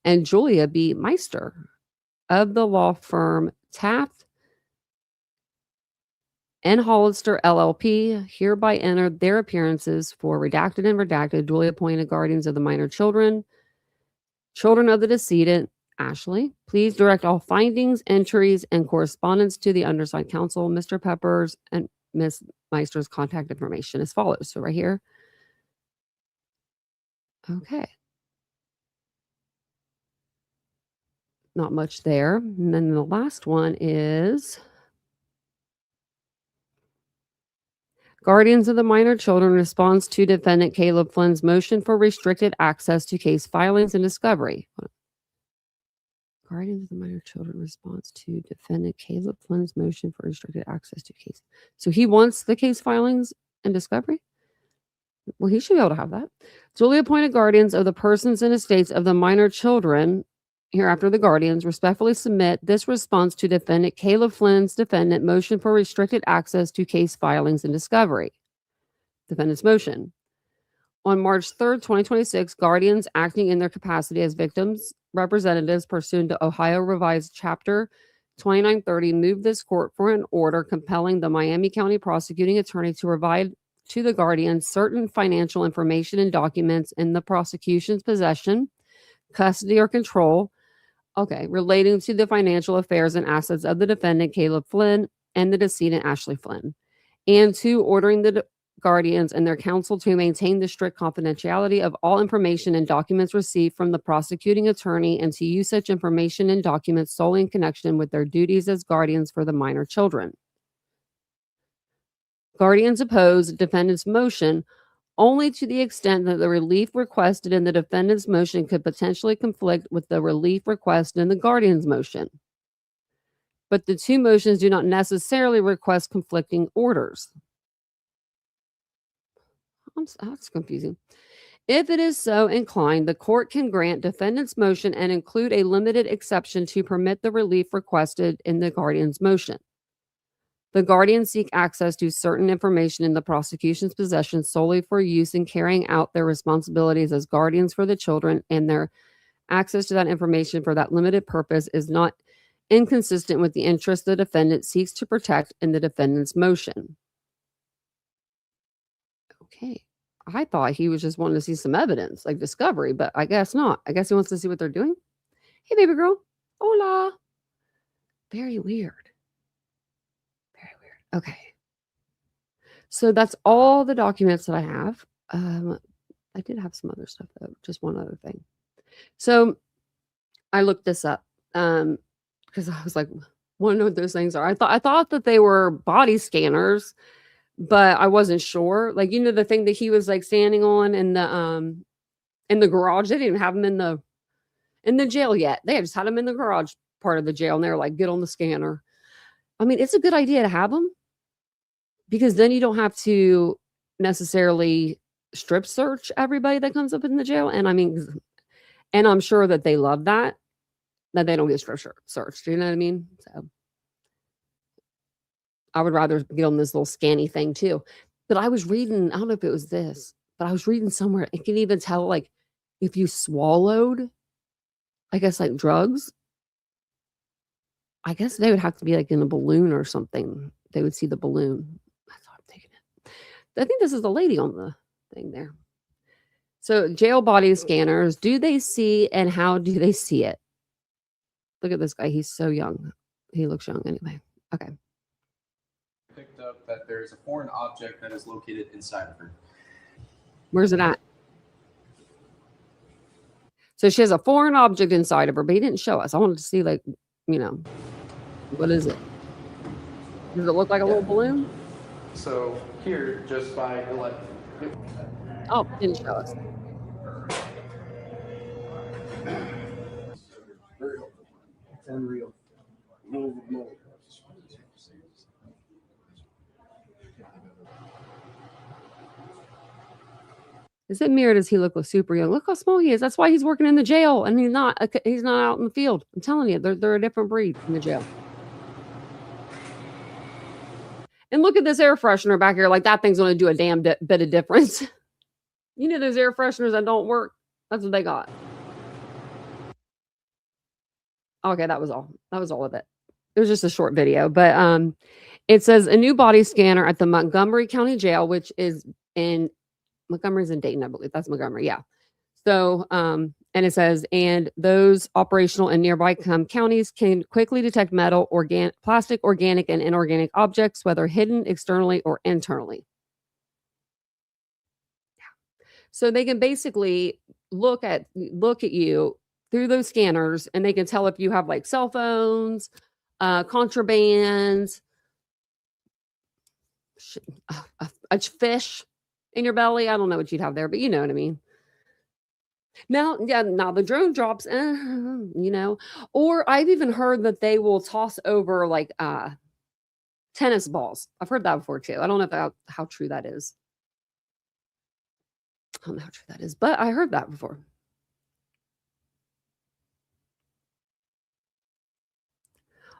and Julia B. Meister of the law firm Taft and Hollister LLP hereby entered their appearances for redacted and redacted duly appointed guardians of the minor children of the decedent, Ashley. Please direct all findings, entries, and correspondence to the undersigned counsel. Mr. Pepper's and Ms. Meister's contact information as follows. So right here. Okay. Not much there. And then the last one is Guardians of the Minor Children responds to defendant Caleb Flynn's motion for restricted access to case filings and discovery. Guardians of the Minor Children responds to defendant Caleb Flynn's motion for restricted access to case. So he wants the case filings and discovery? Well, he should be able to have that. Duly appointed guardians of the persons and estates of the minor children, hereafter the guardians, respectfully submit this response to defendant Caleb Flynn's defendant motion for restricted access to case filings and discovery. Defendant's motion. On March 3rd, 2026, guardians acting in their capacity as victims representatives pursuant to Ohio Revised Chapter 2930 moved this court for an order compelling the Miami County prosecuting attorney to provide to the guardians certain financial information and documents in the prosecution's possession, custody, or control, relating to the financial affairs and assets of the defendant, Caleb Flynn, and the decedent, Ashley Flynn, and to ordering the guardians and their counsel to maintain the strict confidentiality of all information and documents received from the prosecuting attorney and to use such information and documents solely in connection with their duties as guardians for the minor children. Guardians oppose defendant's motion only to the extent that the relief requested in the defendant's motion could potentially conflict with the relief requested in the guardian's motion. But the two motions do not necessarily request conflicting orders. That's confusing. If it is so inclined, the court can grant defendant's motion and include a limited exception to permit the relief requested in the guardian's motion. The guardians seek access to certain information in the prosecution's possession solely for use in carrying out their responsibilities as guardians for the children, and their access to that information for that limited purpose is not inconsistent with the interest the defendant seeks to protect in the defendant's motion. Okay. I thought he was just wanting to see some evidence, like discovery, but I guess not. I guess he wants to see what they're doing. Hey, baby girl. Hola. Very weird. Okay. So that's all the documents that I have. I did have some other stuff though, just one other thing. So I looked this up because I was like, want to know what those things are. I thought that they were body scanners, but I wasn't sure. Like, the thing that he was like standing on in the garage. They didn't have him in the jail yet. They just had him in the garage part of the jail, and they were like, get on the scanner. I mean, it's a good idea to have them, because then you don't have to necessarily strip search everybody that comes up in the jail. And I mean, and I'm sure that they love that they don't get strip searched. You know what I mean? So I would rather get on this little scanny thing too. But I was reading, I don't know if it was this, but I was reading somewhere, it can even tell like if you swallowed, I guess, like drugs, I guess they would have to be like in a balloon or something. They would see the balloon. That's how I'm taking it. I think this is the lady on the thing there. So jail body scanners, do they see and how do they see it? Look at this guy. He's so young. He looks young anyway. Okay. Picked up that there's a foreign object that is located inside of her. Where's it at? So she has a foreign object inside of her, but he didn't show us. I wanted to see, like, you know, what is it? Does it look like a little balloon? So here, just by the Oh, didn't show us. Unreal. Is it mirrored? Does he look super young? Look how small he is. That's why he's working in the jail, and he's not out in the field. I'm telling you, they're a different breed in the jail. And look at this air freshener back here. Like, that thing's going to do a damn bit of difference. You know those air fresheners that don't work? That's what they got. Okay, that was all. That was all of it. It was just a short video, but it says a new body scanner at the Montgomery County Jail, which is in Montgomery's in Dayton, I believe. That's Montgomery, yeah. So, and it says, and those operational in nearby counties can quickly detect metal, plastic, organic, and inorganic objects, whether hidden externally or internally. Yeah. So they can basically look at you through those scanners, and they can tell if you have like cell phones, contrabands, a fish in your belly. I don't know what you'd have there, but you know what I mean. Now the drone drops, you know, or I've even heard that they will toss over like tennis balls. I've heard that before too. I don't know how true that is. I don't know how true that is, but I heard that before.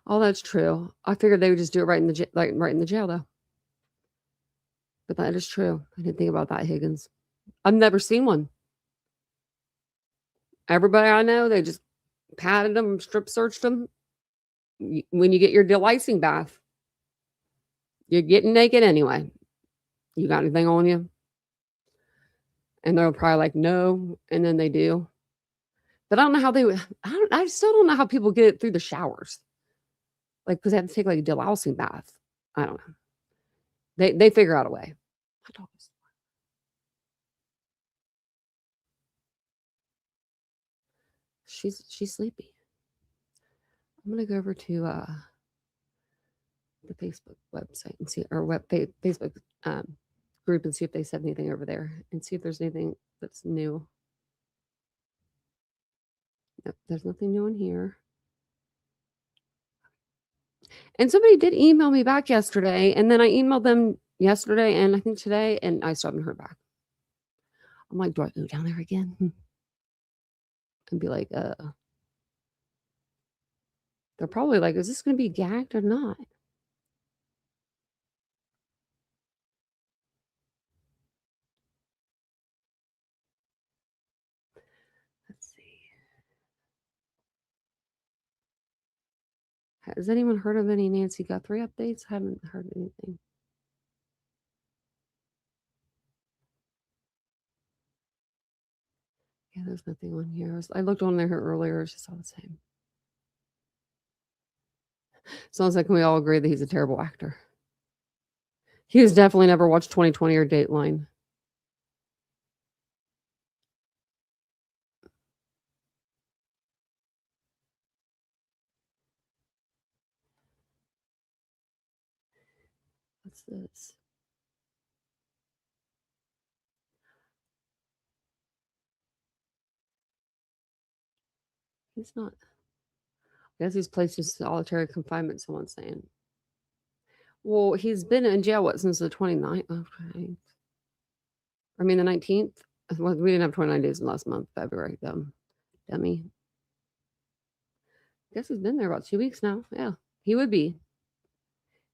Oh, that's true. I figured they would just do it right in the jail though. But that is true. I didn't think about that, Higgins. I've never seen one. Everybody I know, they just patted them, strip searched them. When you get your delicing bath, you're getting naked anyway. You got anything on you? And they're probably like, no. And then they do. But I don't know how they would. I still don't know how people get it through the showers. Like, because they have to take like a delousing bath. I don't know. They figure out a way. She's sleepy. I'm gonna go over to the Facebook website and see, or Facebook group, and see if they said anything over there, and see if there's anything that's new. Nope, there's nothing new in here. And somebody did email me back yesterday, and then I emailed them yesterday and I think today, and I still haven't heard back. I'm like, do I go down there again? And be like, they're probably like, is this going to be gagged or not? Let's see. Has anyone heard of any Nancy Guthrie updates? I haven't heard anything. Yeah, there's nothing on here. I looked on there earlier. It's just all the same. Sounds like we all agree that he's a terrible actor. He's definitely never watched 2020 or Dateline. What's this? He's not. I guess he's placed in solitary confinement, someone's saying. Well, he's been in jail, since the 29th? Okay. I mean, the 19th? Well, we didn't have 29 days in last month, February. Dummy. I guess he's been there about 2 weeks now. Yeah, he would be.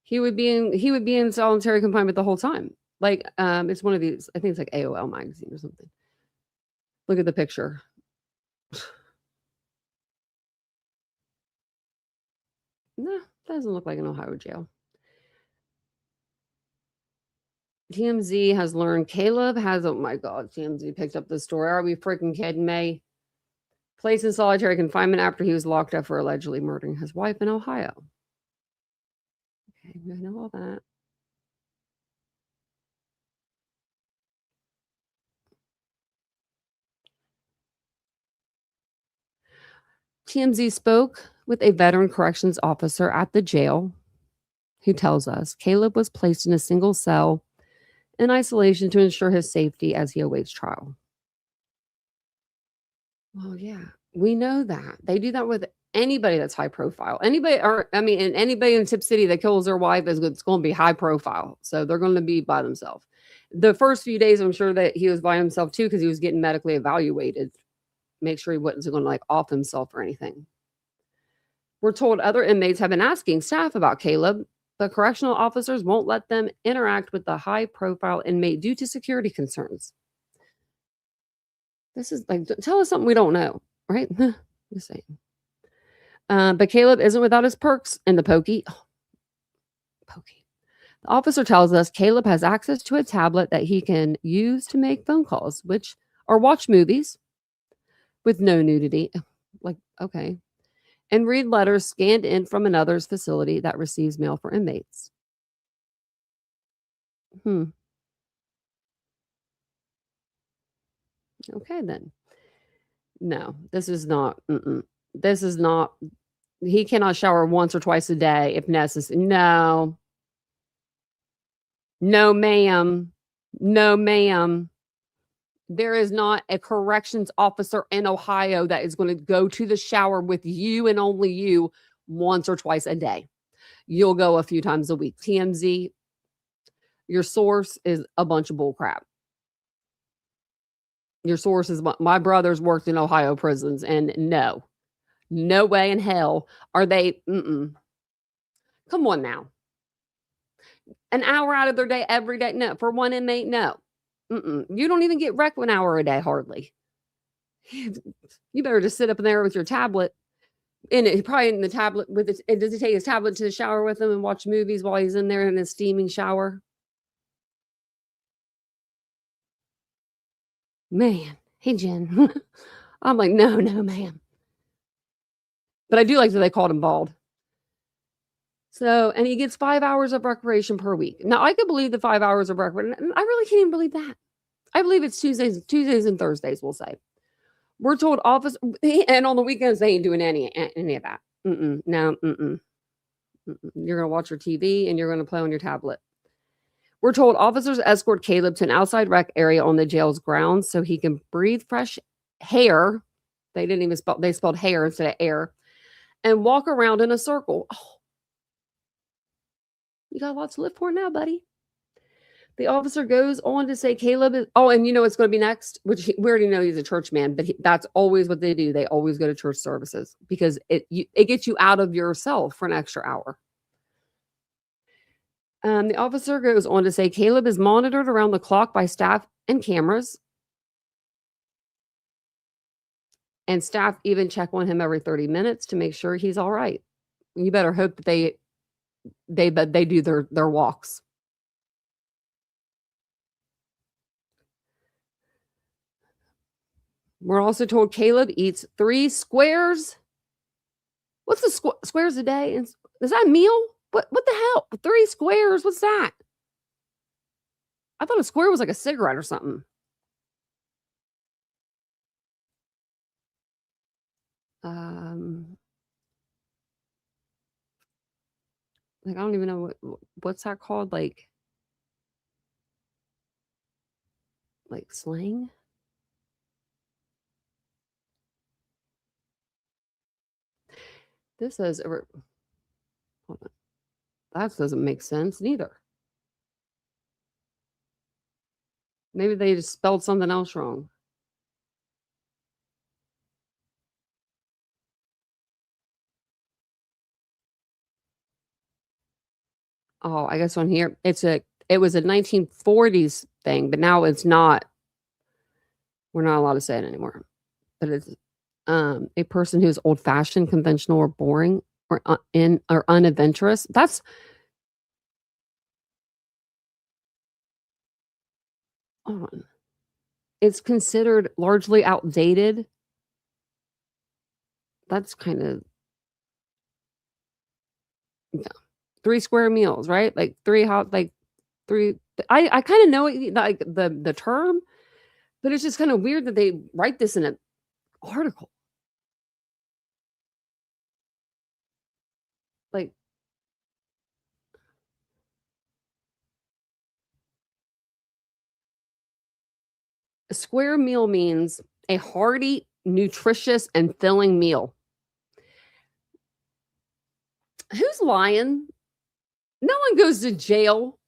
He would be in solitary confinement the whole time. Like, it's one of these, I think it's like AOL magazine or something. Look at the picture. No, doesn't look like an Ohio jail. TMZ has learned Caleb has, oh my God, TMZ picked up the story. Are we freaking kidding me? Placed in solitary confinement after he was locked up for allegedly murdering his wife in Ohio. Okay, I know all that. TMZ spoke with a veteran corrections officer at the jail who tells us Caleb was placed in a single cell in isolation to ensure his safety as he awaits trial. Well, yeah, we know that. They do that with anybody that's high profile. Anybody, or I mean, and anybody in Tip City that kills their wife is it's going to be high profile. So they're going to be by themselves. The first few days, I'm sure that he was by himself too because he was getting medically evaluated. Make sure he wasn't going to like off himself or anything. We're told other inmates have been asking staff about Caleb, but correctional officers won't let them interact with the high profile inmate due to security concerns. This is like, tell us something we don't know, right? Just saying. But Caleb isn't without his perks in the pokey. Oh, pokey. The officer tells us Caleb has access to a tablet that he can use to make phone calls, or watch movies with no nudity. Like, okay. And read letters scanned in from another's facility that receives mail for inmates. Okay, then. No, this is not. This is not. He cannot shower once or twice a day if necessary. No. No, ma'am. No, ma'am. There is not a corrections officer in Ohio that is going to go to the shower with you and only you once or twice a day. You'll go a few times a week. TMZ, your source is a bunch of bull crap. Your source is my brother's worked in Ohio prisons, and no way in hell are they. Come on now. An hour out of their day every day? No. For one inmate? No. You don't even get rec 1 hour a day, hardly. You better just sit up in there with your tablet. Probably in the tablet with it. Does he take his tablet to the shower with him and watch movies while he's in there in his steaming shower? Man, hey, Jen. I'm like, no, ma'am. But I do like that they called him bald. So, and he gets 5 hours of recreation per week. Now, I could believe the 5 hours of recreation. I really can't even believe that. I believe it's Tuesdays and Thursdays, we'll say. We're told office, and on the weekends, they ain't doing any of that. No. You're going to watch your TV and you're going to play on your tablet. We're told officers escort Caleb to an outside rec area on the jail's grounds so he can breathe fresh air. They didn't even they spelled hair instead of air, and walk around in a circle. Oh, you got lots to live for now, buddy. The officer goes on to say Caleb is, and you know what's going to be next? Which we already know he's a church man, but that's always what they do. They always go to church services because it gets you out of yourself for an extra hour. The officer goes on to say Caleb is monitored around the clock by staff and cameras. And staff even check on him every 30 minutes to make sure he's all right. You better hope that they do their walks. We're also told Caleb eats 3 squares. What's the squares a day? Is that a meal? What the hell? 3 squares? What's that? I thought a square was like a cigarette or something. Like I don't even know what's that called, like slang. This says, hold on. That doesn't make sense neither. Maybe they just spelled something else wrong. Oh, I guess on here it was a 1940s thing, but now it's not. We're not allowed to say it anymore. But it's a person who's old-fashioned, conventional, or boring. or unadventurous. That's hold on. It's considered largely outdated. That's kind of 3 square meals, right? Like 3 hot, like 3. I kind of know it, like the term, but it's just kind of weird that they write this in an article. Like a square meal means a hearty, nutritious, and filling meal. Who's lying? No one goes to jail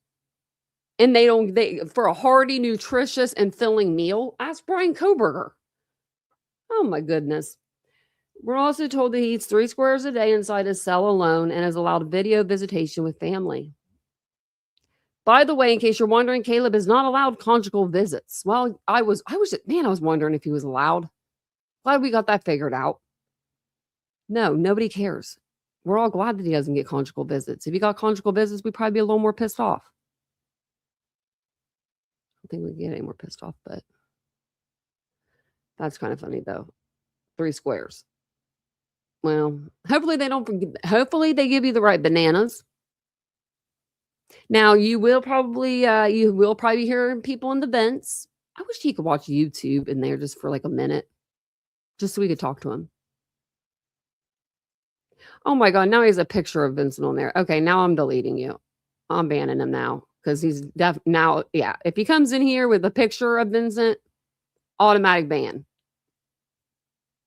and they for a hearty, nutritious, and filling meal. Ask Brian Koberger. Oh my goodness. We're also told that he eats 3 squares a day inside his cell alone and is allowed video visitation with family. By the way, in case you're wondering, Caleb is not allowed conjugal visits. Well, I was wondering if he was allowed. Glad we got that figured out. No, nobody cares. We're all glad that he doesn't get conjugal visits. If he got conjugal visits, we'd probably be a little more pissed off. I don't think we get any more pissed off, but that's kind of funny though. 3 squares. Well, hopefully they give you the right bananas. Now you will probably hear people in the vents. I wish you could watch YouTube in there just for like a minute, just so we could talk to him. Oh my God! Now he has a picture of Vincent on there. Okay, now I'm deleting you. I'm banning him now because he's now. Yeah, if he comes in here with a picture of Vincent, automatic ban.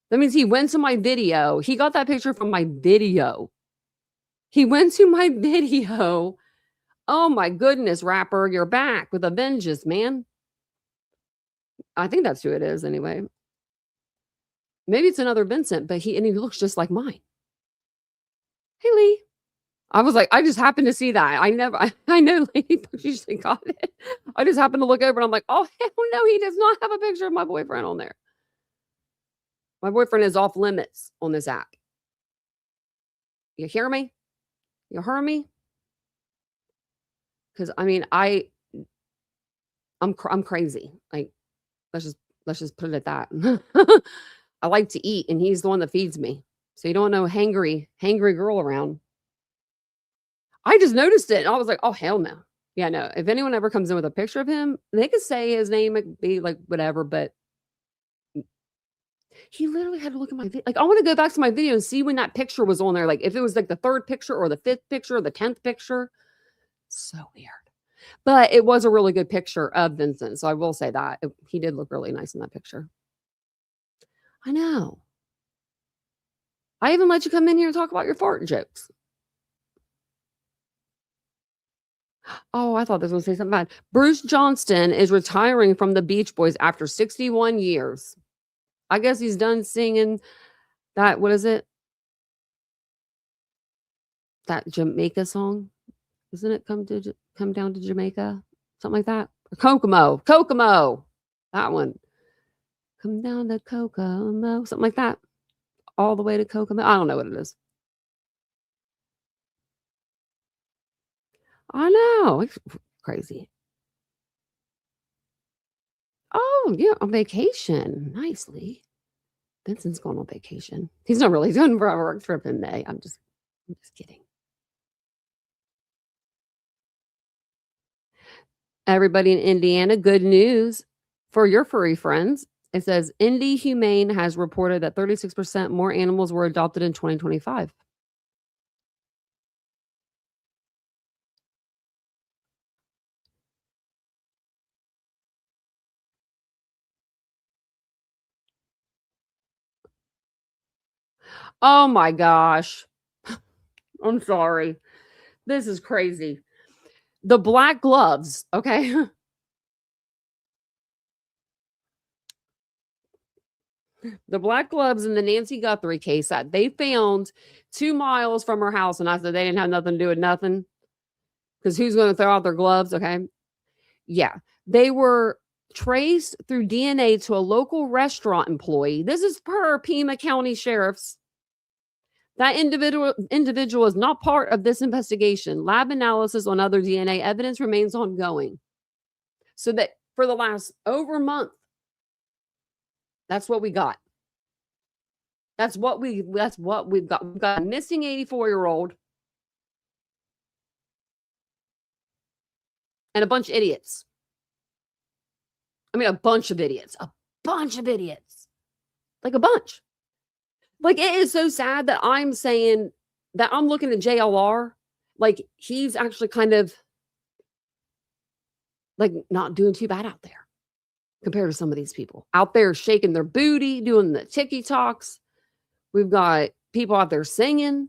That means he went to my video. He got that picture from my video. He went to my video. Oh my goodness, rapper, you're back with a vengeance, man. I think that's who it is anyway. Maybe it's another Vincent, but he looks just like mine. Hey, Lee. I was like, I just happened to see that. I know Lady Bugs usually got it. I just happened to look over and I'm like, oh, hell no, he does not have a picture of my boyfriend on there. My boyfriend is off limits on this app. You hear me? You heard me? Because I mean, I'm crazy. Like, let's just put it at that. I like to eat, and he's the one that feeds me. So you don't know hangry girl around. I just noticed it, and I was like, oh hell no. Yeah, no. If anyone ever comes in with a picture of him, they could say his name, it could be like whatever, but he literally had to look at my video. Like, I want to go back to my video and see when that picture was on there. Like, if it was like the 3rd picture or the 5th picture or the 10th picture. So weird. But it was a really good picture of Vincent. So I will say that. He did look really nice in that picture. I know. I even let you come in here and talk about your fart jokes. Oh, I thought this was going to say something bad. Bruce Johnston is retiring from the Beach Boys after 61 years. I guess he's done singing that, what is it? That Jamaica song? Isn't it come down to Jamaica? Something like that? Or Kokomo. That one. Come down to Kokomo. Something like that. All the way to Kokomo. I don't know what it is. I know. It's crazy. Oh, yeah, on vacation. Nicely. Vincent's going on vacation. He's not really going for a work trip in May. I'm just kidding. Everybody in Indiana, good news for your furry friends. It says Indy Humane has reported that 36% more animals were adopted in 2025. Oh my gosh. I'm sorry. This is crazy. The black gloves, okay? The black gloves in the Nancy Guthrie case that they found 2 miles from her house, and I said they didn't have nothing to do with nothing. Because who's going to throw out their gloves? Okay. Yeah. They were traced through DNA to a local restaurant employee. This is per Pima County Sheriff's. That individual is not part of this investigation. Lab analysis on other DNA evidence remains ongoing. So that for the last over a month, that's what we got. That's what we've got. We've got a missing 84-year-old and a bunch of idiots. I mean, a bunch of idiots. A bunch of idiots. Like a bunch. Like, it is so sad that I'm saying that I'm looking at JLR. Like, he's actually kind of like not doing too bad out there compared to some of these people out there shaking their booty, doing the TikToks. We've got people out there singing.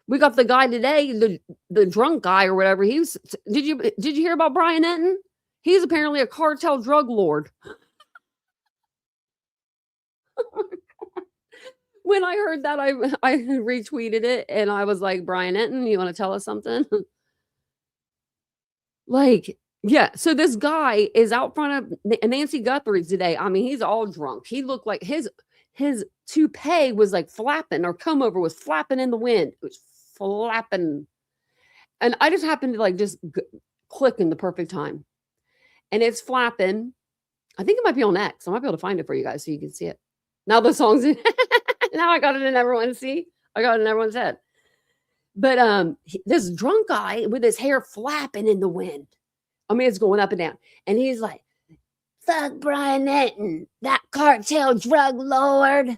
We got the guy today, the drunk guy or whatever. He was. Did you hear about Brian Enton? He's apparently a cartel drug lord. When I heard that, I retweeted it and I was like, Brian Enton, you want to tell us something? Like, yeah. So this guy is out front of Nancy Guthrie's today. I mean, he's all drunk. He looked like his toupee was like flapping, or comb over was flapping in the wind. It was flapping. And I just happened to like just click in the perfect time. And it's flapping. I think it might be on X. I might be able to find it for you guys so you can see it. Now the song's in. Now I got it in everyone's see. I got it in everyone's head. But this drunk guy with his hair flapping in the wind. I mean, it's going up and down. And he's like, fuck Brian Enton, that cartel drug lord.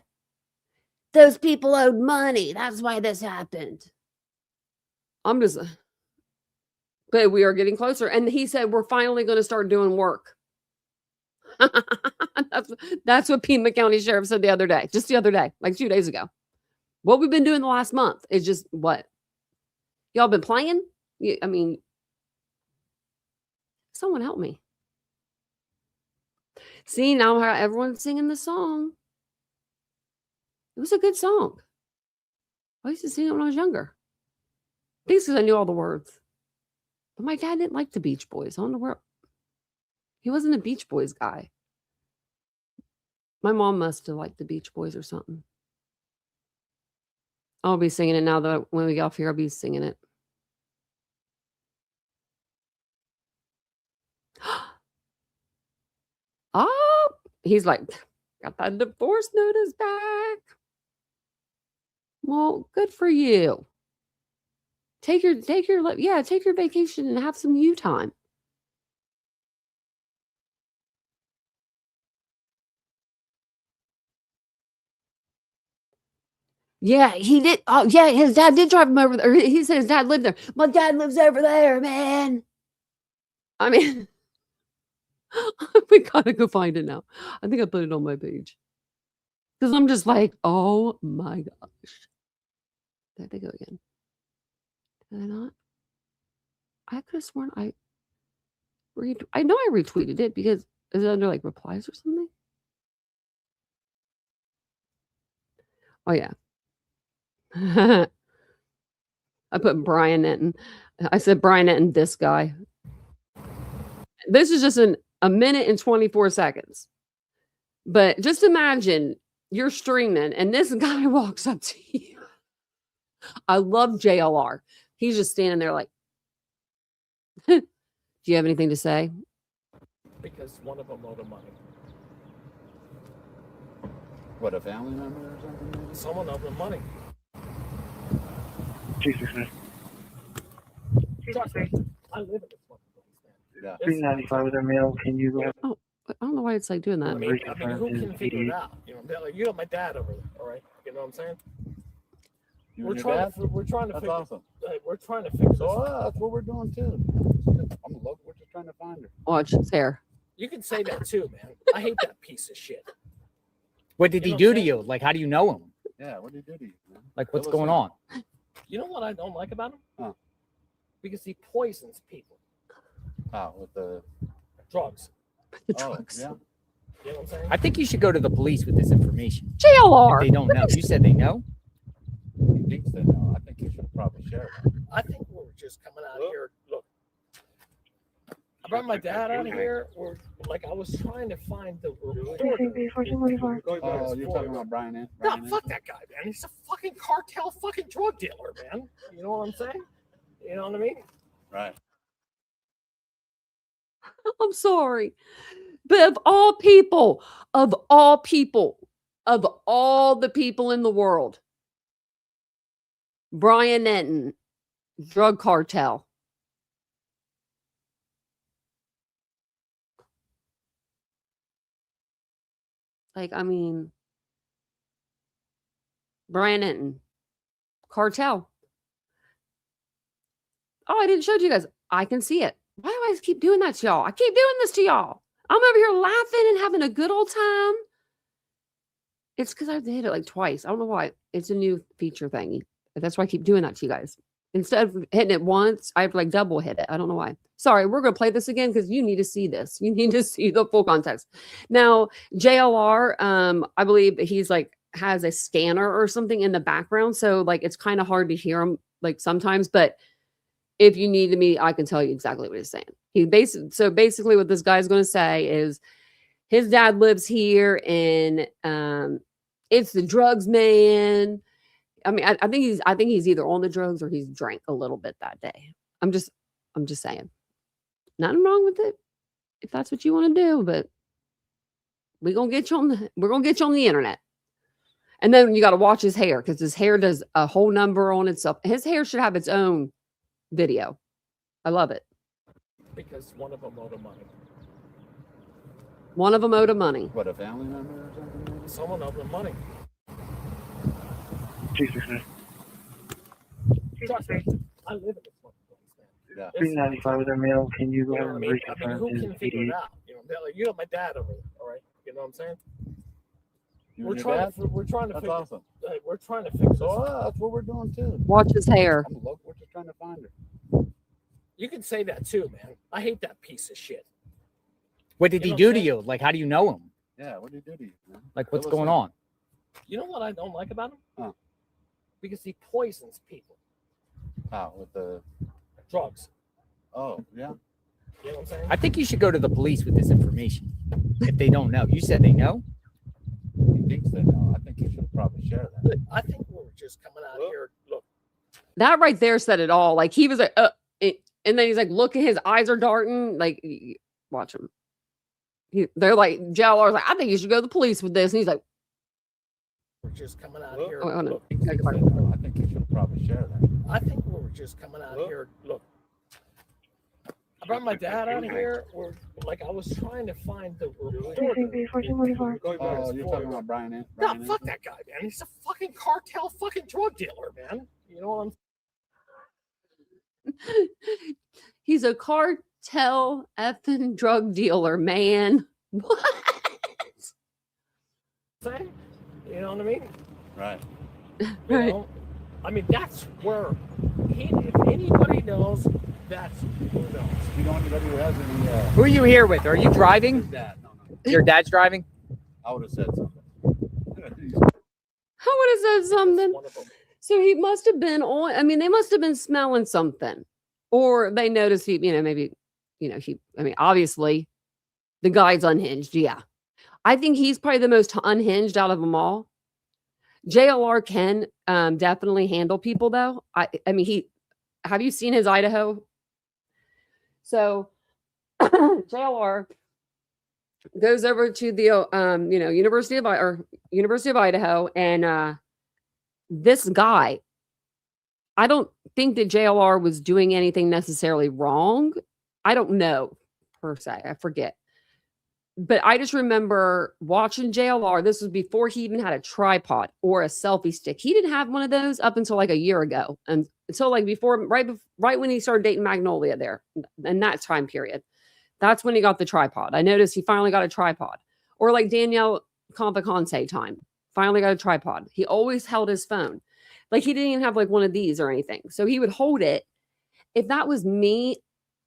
Those people owed money. That's why this happened. I'm just, but we are getting closer. And he said, we're finally going to start doing work. That's what Pima County Sheriff said the other day, just the other day, like 2 days ago. What we've been doing the last month is just what? Y'all been playing? I mean, someone help me. See, now how everyone's singing the song. It was a good song. I used to sing it when I was younger. I think it's because I knew all the words. But my dad didn't like the Beach Boys. I don't know where. He wasn't a Beach Boys guy. My mom must have liked the Beach Boys or something. I'll be singing it now that when we get off here, I'll be singing it. Oh, he's like, got that divorce notice back. Well, good for you. Take your vacation and have some you time. Yeah, he did. Oh, yeah, his dad did drive him over there. He said his dad lived there. My dad lives over there, man. I mean, we gotta go find it now. I think I put it on my page. Because I'm just like, oh my gosh. There they go again. Did I not? I could have sworn I know I retweeted it because is it under like replies or something? Oh yeah. I put Brian Enton. I said Brian Enton, this guy. This is just a minute and 24 seconds. But just imagine you're streaming and this guy walks up to you. I love JLR. He's just standing there like, do you have anything to say? Because one of them owed him money. What, a family member or something? Maybe? Someone owed him money. Jesus, man. I live in this fucking place, man. Yeah. 395 with a mail. Can you Oh, I don't know why it's like doing that. I mean, who can figure it out? You know, like, you got my dad over there, all right? You know what I'm saying? We're trying to That's figure. awesome. We're trying to fix this. So that's what we're doing too. I'm a local. We're just trying to find her. Watch his hair. You can say that too, man. I hate that piece of shit. What did You he know do what to I'm you? saying? Like, how do you know him? Yeah. What did he do to you, man? Like, what's Fill us going in. on? You know what I don't like about him? Huh. Because he poisons people. Oh, with the Drugs. The oh, drugs. yeah. You know what I'm saying? I think you should go to the police with this information. JLR. If they don't know. You said they know? He thinks that. No, I think you should probably share it. I think we're just coming out here. Look, I brought my dad out here, or like I was trying to find the reporter. Oh, you're talking about Brian? No, Brian fuck that guy, man. He's a fucking cartel, fucking drug dealer, man. You know what I'm saying? You know what I mean? Right. I'm sorry. But of all people, of all people, of all the people in the world, Brian Nenton, drug cartel. Like, I mean, Brian Nenton, cartel. Oh, I didn't show you guys. I can see it. Why do I keep doing that to y'all? I keep doing this to y'all. I'm over here laughing and having a good old time. It's because I've hit it like twice. I don't know why. It's a new feature thingy. That's why I keep doing that to you guys. Instead of hitting it once, I have to like double hit it. I don't know why. Sorry, we're going to play this again because you need to see this. You need to see the full context. Now, JLR, I believe he's like has a scanner or something in the background. So like it's kind of hard to hear him like sometimes. But if you need me, I can tell you exactly what he's saying. So basically what this guy's going to say is his dad lives here and it's the drugs man. I mean, I think he's either on the drugs or he's drank a little bit that day. I'm just saying. Nothing wrong with it if that's what you want to do, but we're gonna get you on the internet. And then you got to watch his hair because his hair does a whole number on itself. His hair should have its own video. I love it. Because one of them owed him money. One of them owed him money. What, a family member or something? Maybe? Someone owed him money. Jesus Christ. Trust me, I live in this fucking place, man. Yeah. 395 with our mail. Can you go You know ahead what I and mean? I mean, reconfirm who his can figure it 88? out? You know, they're like, you got my dad over there, all right? You know what I'm saying? You We're and your trying dad? to That's figure. awesome. We're trying to fix So this. that's what we're doing too. Watch his hair. I'm local. We're just trying to find her. You can say that too, man. I hate that piece of shit. What did You he know do what to I'm you? Like, how do you know him? Yeah, what do you do to you, man? Like, what's Fill us going in. on? You know what I don't like about him? Huh. Because he poisons people. How? With the. Drugs. Oh, yeah. You know what I'm saying? I think you should go to the police with this information. If they don't know, you said they know. He thinks they know. I think he should probably share that. I think we're just coming out here. Look, That right there said it all. Like he was like, and then he's like, look at his eyes are darting. Like, watch him. They're like, JLR's like, I think you should go to the police with this. And he's like, we're just coming out here. oh, no. Look, He thinks they know. I think he should probably share that. I think we're just coming out here. Look, I brought my dad out here. Or like I was trying to find the reporter. Oh, you're talking about Brian? No, Brian fuck that guy, man. He's a fucking cartel, fucking drug dealer, man. You know what I'm he's a cartel effing drug dealer, man. What? saying? You know what I mean? Right. You Right. know? I mean, that's where if anybody knows, that's who knows. You know anybody who has any? Who are you here with? Are you driving? His dad. No. Your dad's driving? I would have said something. I would have said something. One of them. So he must have been on. I mean, they must have been smelling something, or they noticed he, maybe, he. I mean, obviously, the guy's unhinged. Yeah, I think he's probably the most unhinged out of them all. JLR can definitely handle people, though. I mean, have you seen his Idaho? So JLR goes over to the University of Idaho, and this guy, I don't think that JLR was doing anything necessarily wrong. I don't know per se. I forget. But I just remember watching JLR. This was before he even had a tripod or a selfie stick. He didn't have one of those up until like a year ago. And until like right when he started dating Magnolia there in that time period. That's when he got the tripod. I noticed he finally got a tripod. Or like Danielle Conte time. Finally got a tripod. He always held his phone. Like he didn't even have like one of these or anything. So he would hold it. If that was me,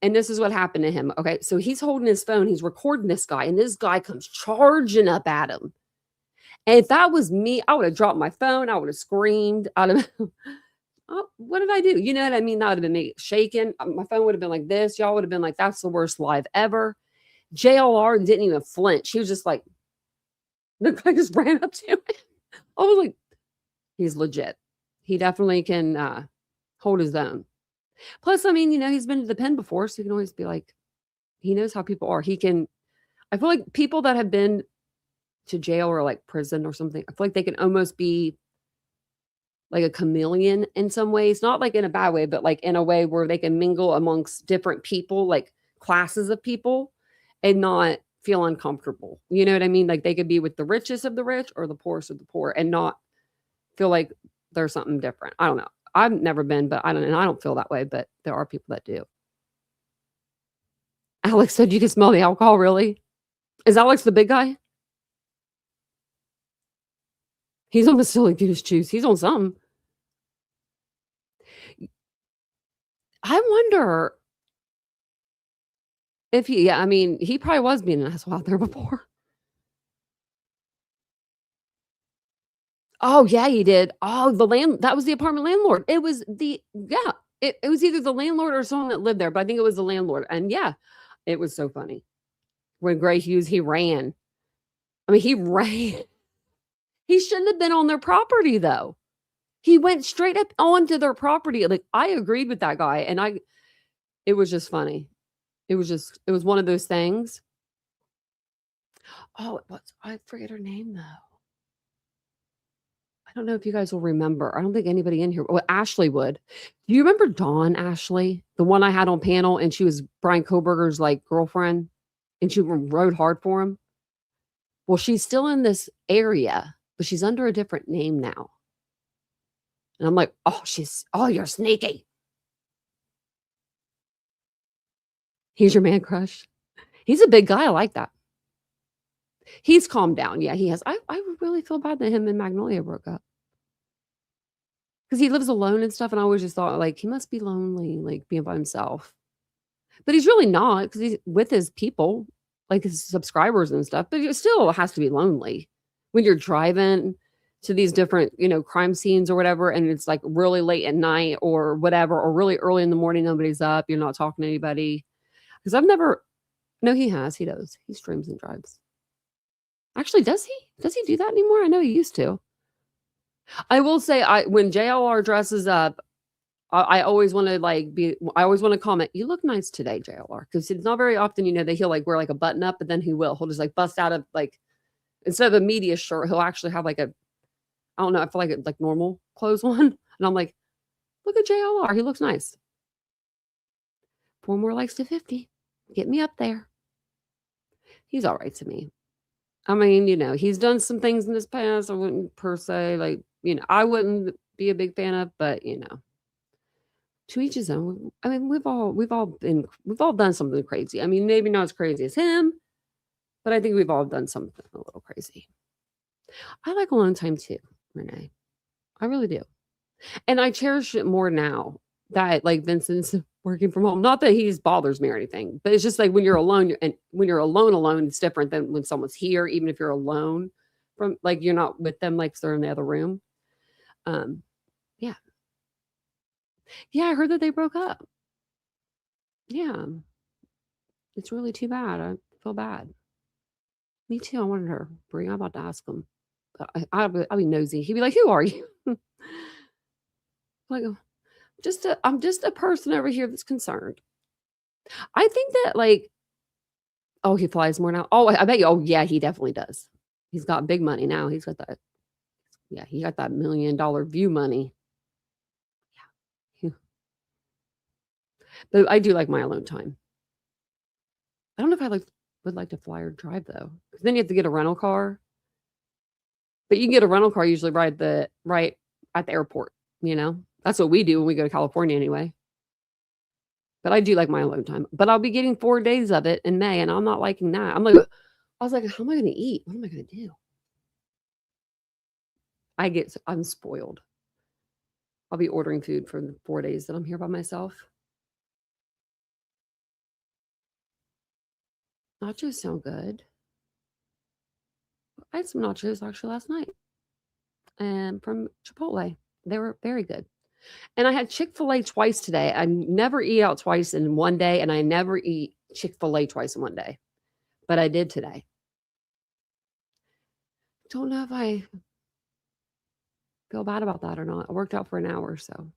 and this is what happened to him. Okay. So he's holding his phone. He's recording this guy. And this guy comes charging up at him. And if that was me, I would have dropped my phone. I would have screamed. oh, what did I do? You know what I mean? That would have been me shaking. My phone would have been like this. Y'all would have been like, that's the worst live ever. JLR didn't even flinch. He was just like, I just ran up to him. I was like, he's legit. He definitely can hold his own. Plus, I mean, he's been to the pen before, so he can always be like, he knows how people are. I feel like people that have been to jail or like prison or something, I feel like they can almost be like a chameleon in some ways, not like in a bad way, but like in a way where they can mingle amongst different people, like classes of people, and not feel uncomfortable. You know what I mean? Like they could be with the richest of the rich or the poorest of the poor and not feel like there's something different. I don't know. I've never been, but I don't feel that way, but there are people that do. Alex said you can smell the alcohol, really? Is Alex the big guy? He's on the silly goose juice. He's on something. I wonder if he probably was being an asshole out there before. Oh, yeah, he did. Oh, that was the apartment landlord. It was it was either the landlord or someone that lived there, but I think it was the landlord. And yeah, it was so funny. When Gray Hughes, he ran. I mean, he ran. He shouldn't have been on their property, though. He went straight up onto their property. Like, I agreed with that guy, and it was just funny. It was one of those things. Oh, I forget her name, though. I don't know if you guys will remember. I don't think anybody in here. Well, Ashley would. Do you remember Dawn Ashley? The one I had on panel, and she was Brian Koberger's like girlfriend, and she rode hard for him. Well, she's still in this area, but she's under a different name now. And I'm like, you're sneaky. He's your man crush. He's a big guy. I like that. He's calmed down. Yeah, he has. I really feel bad that him and Magnolia broke up. Because he lives alone and stuff. And I always just thought, like, he must be lonely, like, being by himself. But he's really not, because he's with his people, like his subscribers and stuff. But it still has to be lonely when you're driving to these different, crime scenes or whatever. And it's like really late at night or whatever, or really early in the morning, nobody's up. You're not talking to anybody. Because no, he does. He streams and drives. Actually, does he? Does he do that anymore? I know he used to. I will say, when JLR dresses up, I always want to I always want to comment, you look nice today, JLR. Because it's not very often, that he'll like wear like a button up, but then he'll just like bust out of like, instead of a media shirt, he'll actually have like I don't know, I feel like it's like normal clothes on. And I'm like, look at JLR. He looks nice. 4 more likes to 50. Get me up there. He's all right to me. I mean, he's done some things in his past I wouldn't per se I wouldn't be a big fan of, but to each his own. I mean, we've all done something crazy. I mean, maybe not as crazy as him, but I think we've all done something a little crazy. I like alone time too, Renee. I really do. And I cherish it more now that like Vincent's working from home. Not that he bothers me or anything, but it's just like when you're alone, and when you're alone, it's different than when someone's here, even if you're alone from like you're not with them, like they're in the other room. Yeah. Yeah, I heard that they broke up. Yeah. It's really too bad. I feel bad. Me too. I wanted her. Brie, I'm about to ask him. But I'll be nosy. He'd be like, who are you? Like, I'm just a person over here that's concerned. I think that he flies more now. Oh, I bet you. Oh, yeah, he definitely does. He's got big money now. He's got that. Yeah, he got that $1 million view money. Yeah. But I do like my alone time. I don't know if I would like to fly or drive though, because then you have to get a rental car. But you can get a rental car usually right at the airport. That's what we do when we go to California anyway. But I do like my alone time. But I'll be getting 4 days of it in May, and I'm not liking that. I was like, how am I going to eat? What am I going to do? I'm spoiled. I'll be ordering food for the 4 days that I'm here by myself. Nachos sound good. I had some nachos actually last night. And from Chipotle. They were very good. And I had Chick-fil-A twice today. I never eat out twice in one day, and I never eat Chick-fil-A twice in one day. But I did today. Don't know if I feel bad about that or not. I worked out for an hour, so.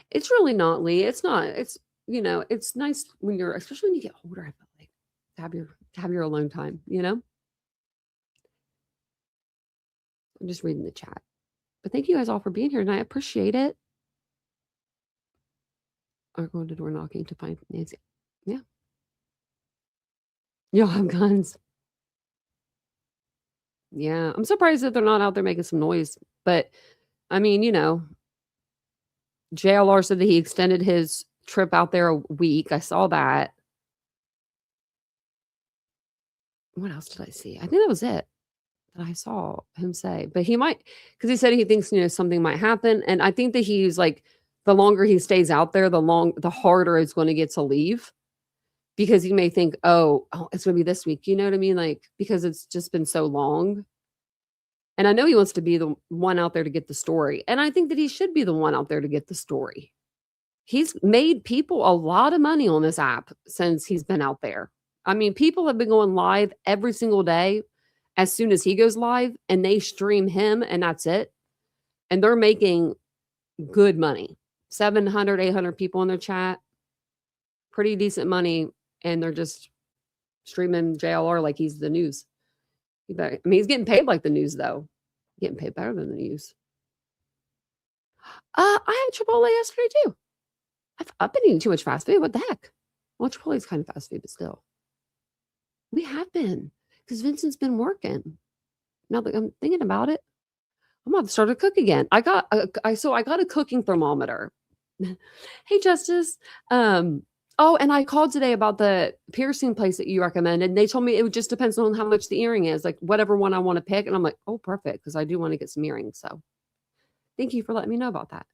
It's really not, Lee. It's not. It's, it's nice when you're, especially when you get older, I feel like, to have your alone time, I'm just reading the chat. But thank you guys all for being here, and I appreciate it. Are going to door knocking to find Nancy. Yeah. Y'all have guns. Yeah. I'm surprised that they're not out there making some noise. But, I mean, JLR said that he extended his trip out there a week. I saw that. What else did I see? I think that was it that I saw him say. But he might, because he said he thinks, something might happen. And I think that he's like, the longer he stays out there, the harder it's going to get to leave. Because he may think, oh, it's going to be this week. You know what I mean? Like, because it's just been so long. And I know he wants to be the one out there to get the story. And I think that he should be the one out there to get the story. He's made people a lot of money on this app since he's been out there. I mean, people have been going live every single day as soon as he goes live, and they stream him, and that's it. And they're making good money. 700, 800 people in their chat. Pretty decent money. And they're just streaming JLR like he's the news. He's getting paid like the news, though. Getting paid better than the news. I had Chipotle yesterday, too. I've been eating too much fast food. What the heck? Well, Chipotle is kind of fast food, but still. We have been. Because Vincent's been working. Now that I'm thinking about it, I'm about to start to cook again. I got a cooking thermometer. Hey, Justice. Oh, and I called today about the piercing place that you recommended. And they told me it just depends on how much the earring is, like whatever one I want to pick. And I'm like, oh, perfect, because I do want to get some earrings. So thank you for letting me know about that.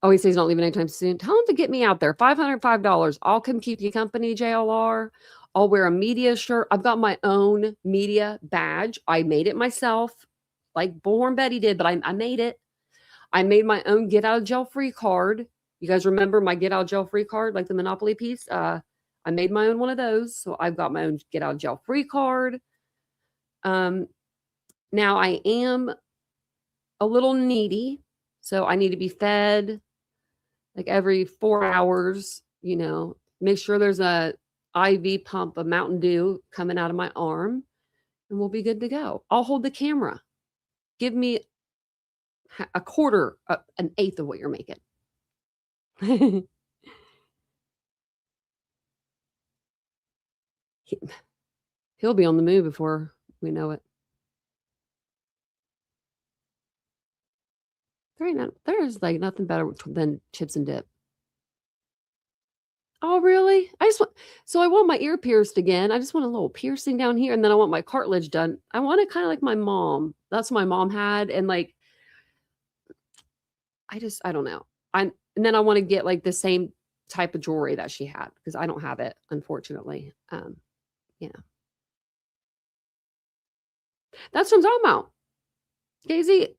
Oh, he says he's not leaving anytime soon. Tell him to get me out there. $505. I'll come keep you company, JLR. I'll wear a media shirt. I've got my own media badge. I made it myself, like Bullhorn Betty did, but I made it. I made my own get out of jail free card. You guys remember my get out of jail free card, like the Monopoly piece? I made my own one of those. So I've got my own get out of jail free card. Now I am a little needy. So I need to be fed like every 4 hours, make sure there's a IV pump of Mountain Dew coming out of my arm, and we'll be good to go. I'll hold the camera. Give me a quarter, an eighth of what you're making. He'll be on the move before we know it. There's like nothing better than chips and dip. Oh, really? I want my ear pierced again. I just want a little piercing down here, and then I want my cartilage done. I want it kind of like my mom. That's what my mom had, and like, I don't know. And then I want to get like the same type of jewelry that she had, because I don't have it, unfortunately. That's what I'm talking about. KZ,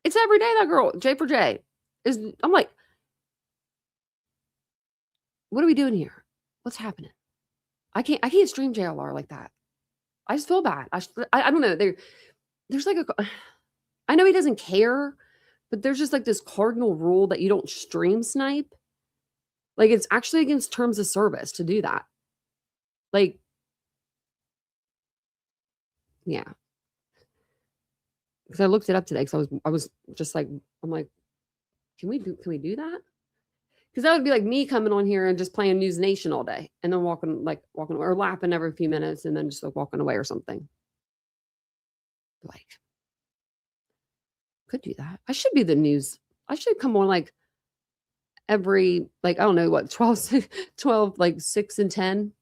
it's every day that girl, J for J, I'm like, what are we doing here? What's happening? I can't stream JLR like that. I just feel bad. I don't know. There's like I know he doesn't care, but there's just like this cardinal rule that you don't stream snipe. Like, it's actually against terms of service to do that. Like, yeah. Because I looked it up today, because I was just like, I'm like, can we do that? Because that would be like me coming on here and just playing News Nation all day, and then walking away, or laughing every few minutes, and then just like walking away or something. Like, could do that. I should be the news. I should come on like every, like, I don't know what, 12, like 6 and 10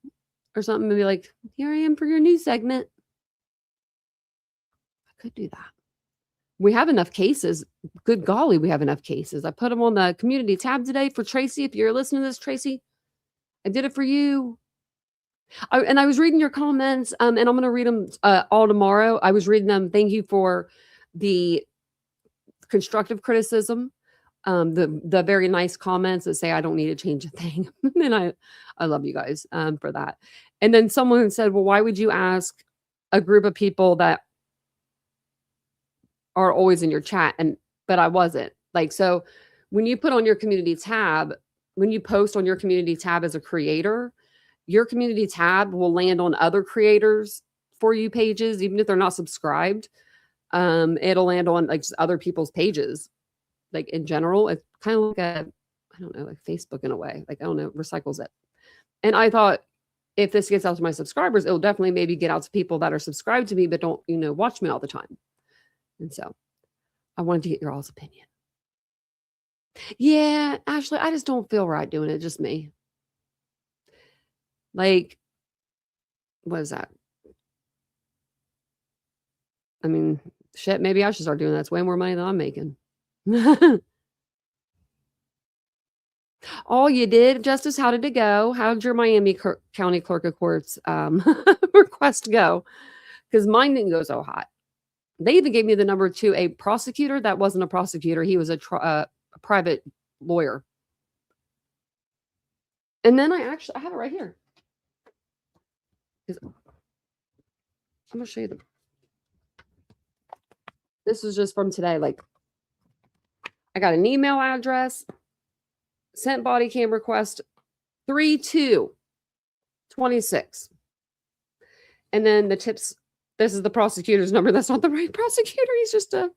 or something. Maybe like, here I am for your news segment. I could do that. We have enough cases. Good golly, we have enough cases. I put them on the community tab today for Tracy. If you're listening to this, Tracy, I did it for you. And I was reading your comments, and I'm going to read them all tomorrow. I was reading them. Thank you for the constructive criticism, the very nice comments that say I don't need to change a thing. And I love you guys for that. And then someone said, well, why would you ask a group of people that are always in your chat? But I wasn't. Like, so when you put on your community tab, when you post on your community tab as a creator, your community tab will land on other creators For You pages, even if they're not subscribed. It'll land on like just other people's pages. Like in general, it's kind of like I don't know, like Facebook in a way. Like, I don't know, recycles it. And I thought, if this gets out to my subscribers, it'll definitely maybe get out to people that are subscribed to me, but don't, watch me all the time. And so I wanted to get your all's opinion. Yeah, Ashley, I just don't feel right doing it. Just me. Like, what is that? I mean, shit, maybe I should start doing that. It's way more money than I'm making. Oh, you did? Justice, how did it go? How did your Miami County Clerk of Courts request go? Because mine didn't go so hot. They even gave me the number to a prosecutor that wasn't a prosecutor. He was a private lawyer. And then I have it right here. I'm going to show you this is just from today. Like, I got an email address, sent body cam request 3/2/26. And then the tips, this is the prosecutor's number. That's not the right prosecutor. He's just a,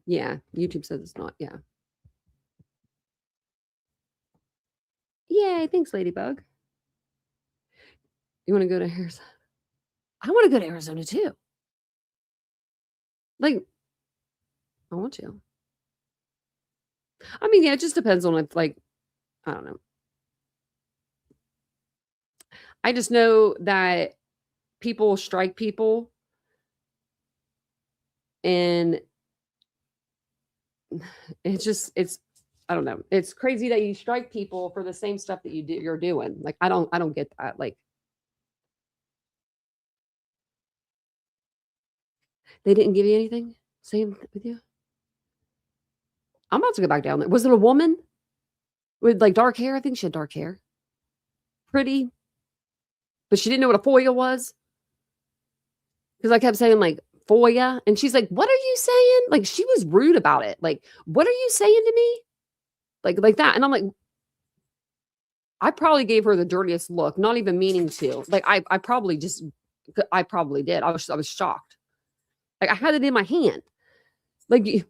Yeah, YouTube says it's not. Yeah. Yay, thanks, Ladybug. You want to go to Arizona? I want to go to Arizona too. Like, I want to. I mean, yeah, it just depends on if, like, I don't know. I just know that people strike people, and it's I don't know. It's crazy that you strike people for the same stuff that you're doing. Like, I don't get that. Like, they didn't give you anything? Same with you? I'm about to go back down there. Was it a woman with like dark hair? I think she had dark hair. Pretty. But she didn't know what a FOIA was. Because I kept saying like FOIA. And she's like, what are you saying? Like, she was rude about it. Like, what are you saying to me? Like that. And I'm like, I probably gave her the dirtiest look, not even meaning to. Like, I probably did. I was shocked. Like, I had it in my hand. Like, keep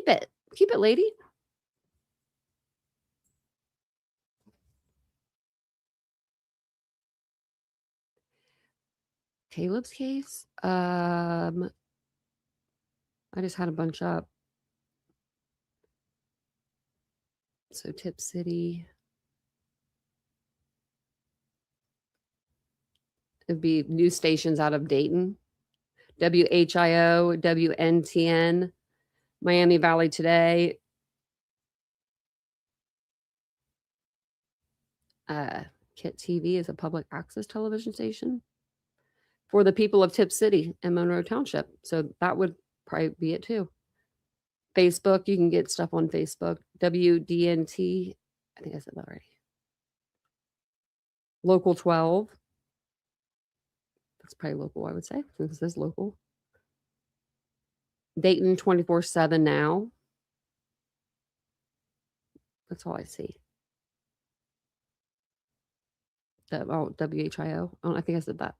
it, lady. Caleb's case. I just had a bunch up. So Tip City. It'd be news stations out of Dayton. WHIO, WNTN, Miami Valley Today. KIT TV is a public access television station for the people of Tip City and Monroe Township. So that would probably be it too. Facebook, you can get stuff on Facebook. WDNT, I think I said that already. Local 12. That's probably local, I would say, since this is local. Dayton 24/7 now. That's all I see. WHIO. Oh, I think I said that.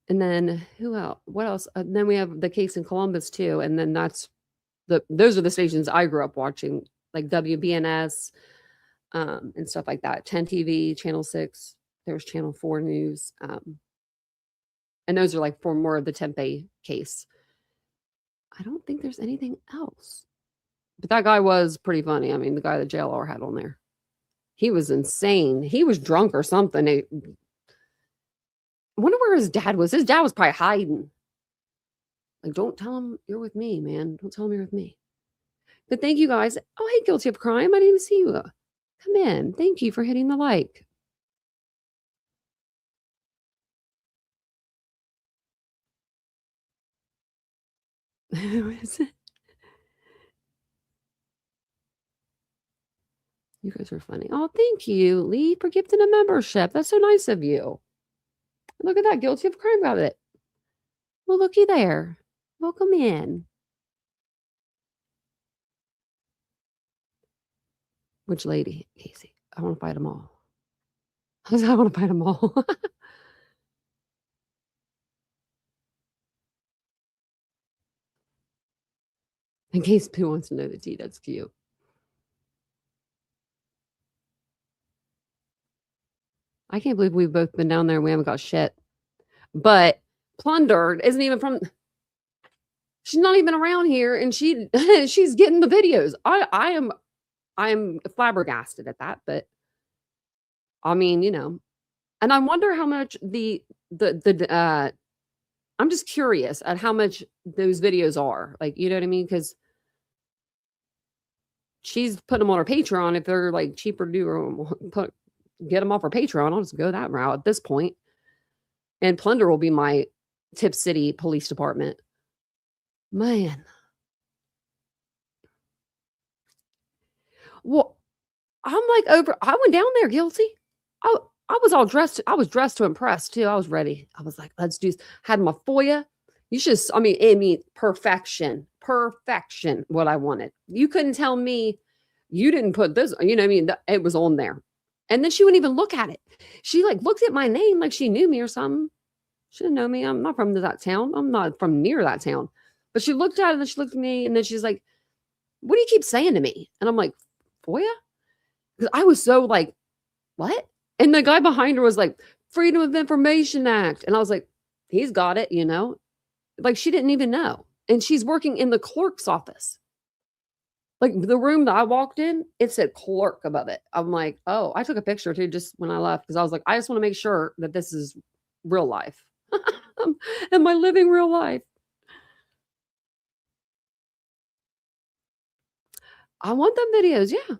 And then who else? What else? And then we have the case in Columbus too. And then those are the stations I grew up watching, like WBNS and stuff like that. 10 TV, Channel 6. There's Channel 4 News. And those are like for more of the Tempe case. I don't think there's anything else. But that guy was pretty funny. I mean, the guy that JLR had on there. He was insane. He was drunk or something. I wonder where his dad was. His dad was probably hiding. Like, don't tell him you're with me, man. Don't tell him you're with me. But thank you guys. Oh, hey, Guilty of Crime. I didn't even see you. Come in. Thank you for hitting the like. Who is it? You guys are funny. Oh, thank you, Lee, for gifting a membership. That's so nice of you. Look at that. Guilty of crime about it. Well, looky there. Welcome in. Which lady? Casey. I want to fight them all. I want to fight them all. In case Pooh wants to know the tea, that's cute. I can't believe we've both been down there and we haven't got shit. But Plundered isn't even from. She's not even around here, and she's getting the videos. I'm flabbergasted at that, but I mean, you know, and I wonder how much I'm just curious at how much those videos are. Like, you know what I mean? Because she's putting them on her Patreon. If they're like cheaper to do, get them off her Patreon. I'll just go that route at this point. And Plunder will be my Tip City Police Department. Man. Well, I'm like I went down there guilty. I was all dressed. I was dressed to impress too. I was ready. I was like, let's do this. Had my FOIA. You should, I mean, perfection. Perfection, what I wanted. You couldn't tell me you didn't put this, you know what I mean? It was on there. And then she wouldn't even look at it. She like looked at my name like she knew me or something. She didn't know me. I'm not from that town. I'm not from near that town. But she looked at it and then she looked at me and then she's like, what do you keep saying to me? And I'm like, FOIA? Because I was so like, what? And the guy behind her was like, Freedom of Information Act. And I was like, he's got it, you know? Like she didn't even know. And she's working in the clerk's office. Like the room that I walked in, it said clerk above it. I'm like, oh, I took a picture too just when I left because I was like, I just want to make sure that this is real life. Am I living real life? I want them videos, yeah.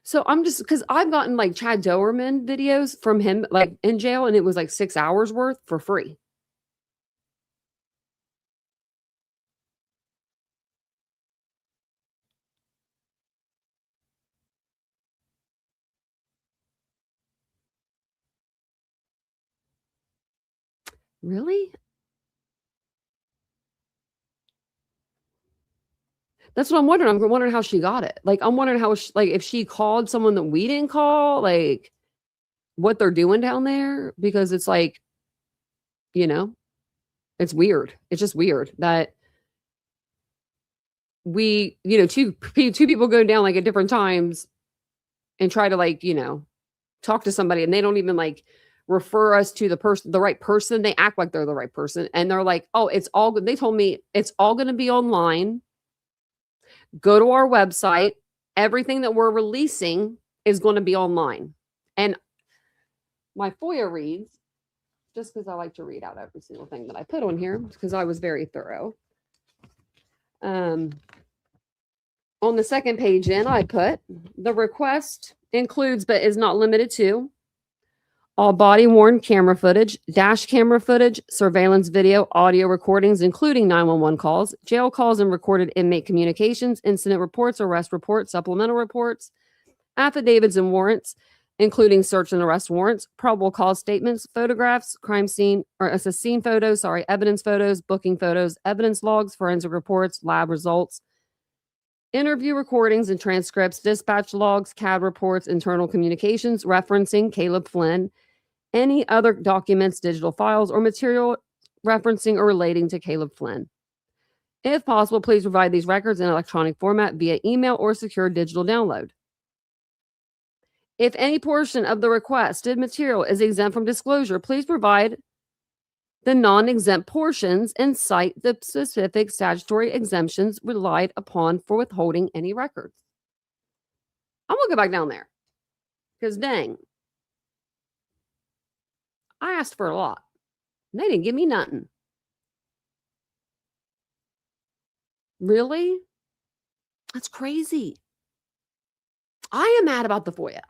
So I'm just because I've gotten like Chad Doerman videos from him like in jail, and it was like 6 hours worth for free. Really? That's what I'm wondering. I'm wondering how she got it. Like, I'm wondering how, like, if she called someone that we didn't call, like, what they're doing down there. Because it's like, you know, it's weird. It's just weird that we, you know, two people go down like at different times and try to like, you know, talk to somebody and they don't even like refer us to the right person. They act like they're the right person. And they're like, oh, it's all good. They told me it's all going to be online. Go to our website. Everything that we're releasing is going to be online. And my FOIA reads, just because I like to read out every single thing that I put on here, because I was very thorough. On the second page I put, the request includes but is not limited to all body-worn camera footage, dash camera footage, surveillance video, audio recordings, including 911 calls, jail calls and recorded inmate communications, incident reports, arrest reports, supplemental reports, affidavits and warrants, including search and arrest warrants, probable cause statements, photographs, crime scene, or scene photos, evidence photos, booking photos, evidence logs, forensic reports, lab results, interview recordings and transcripts, dispatch logs, CAD reports, internal communications referencing Caleb Flynn, any other documents, digital files, or material referencing or relating to Caleb Flynn. If possible, please provide these records in electronic format via email or secure digital download. If any portion of the requested material is exempt from disclosure, please provide the non-exempt portions and cite the specific statutory exemptions relied upon for withholding any records. I'm going to go back down there because dang, I asked for a lot. And they didn't give me nothing. Really? That's crazy. I am mad about the FOIA.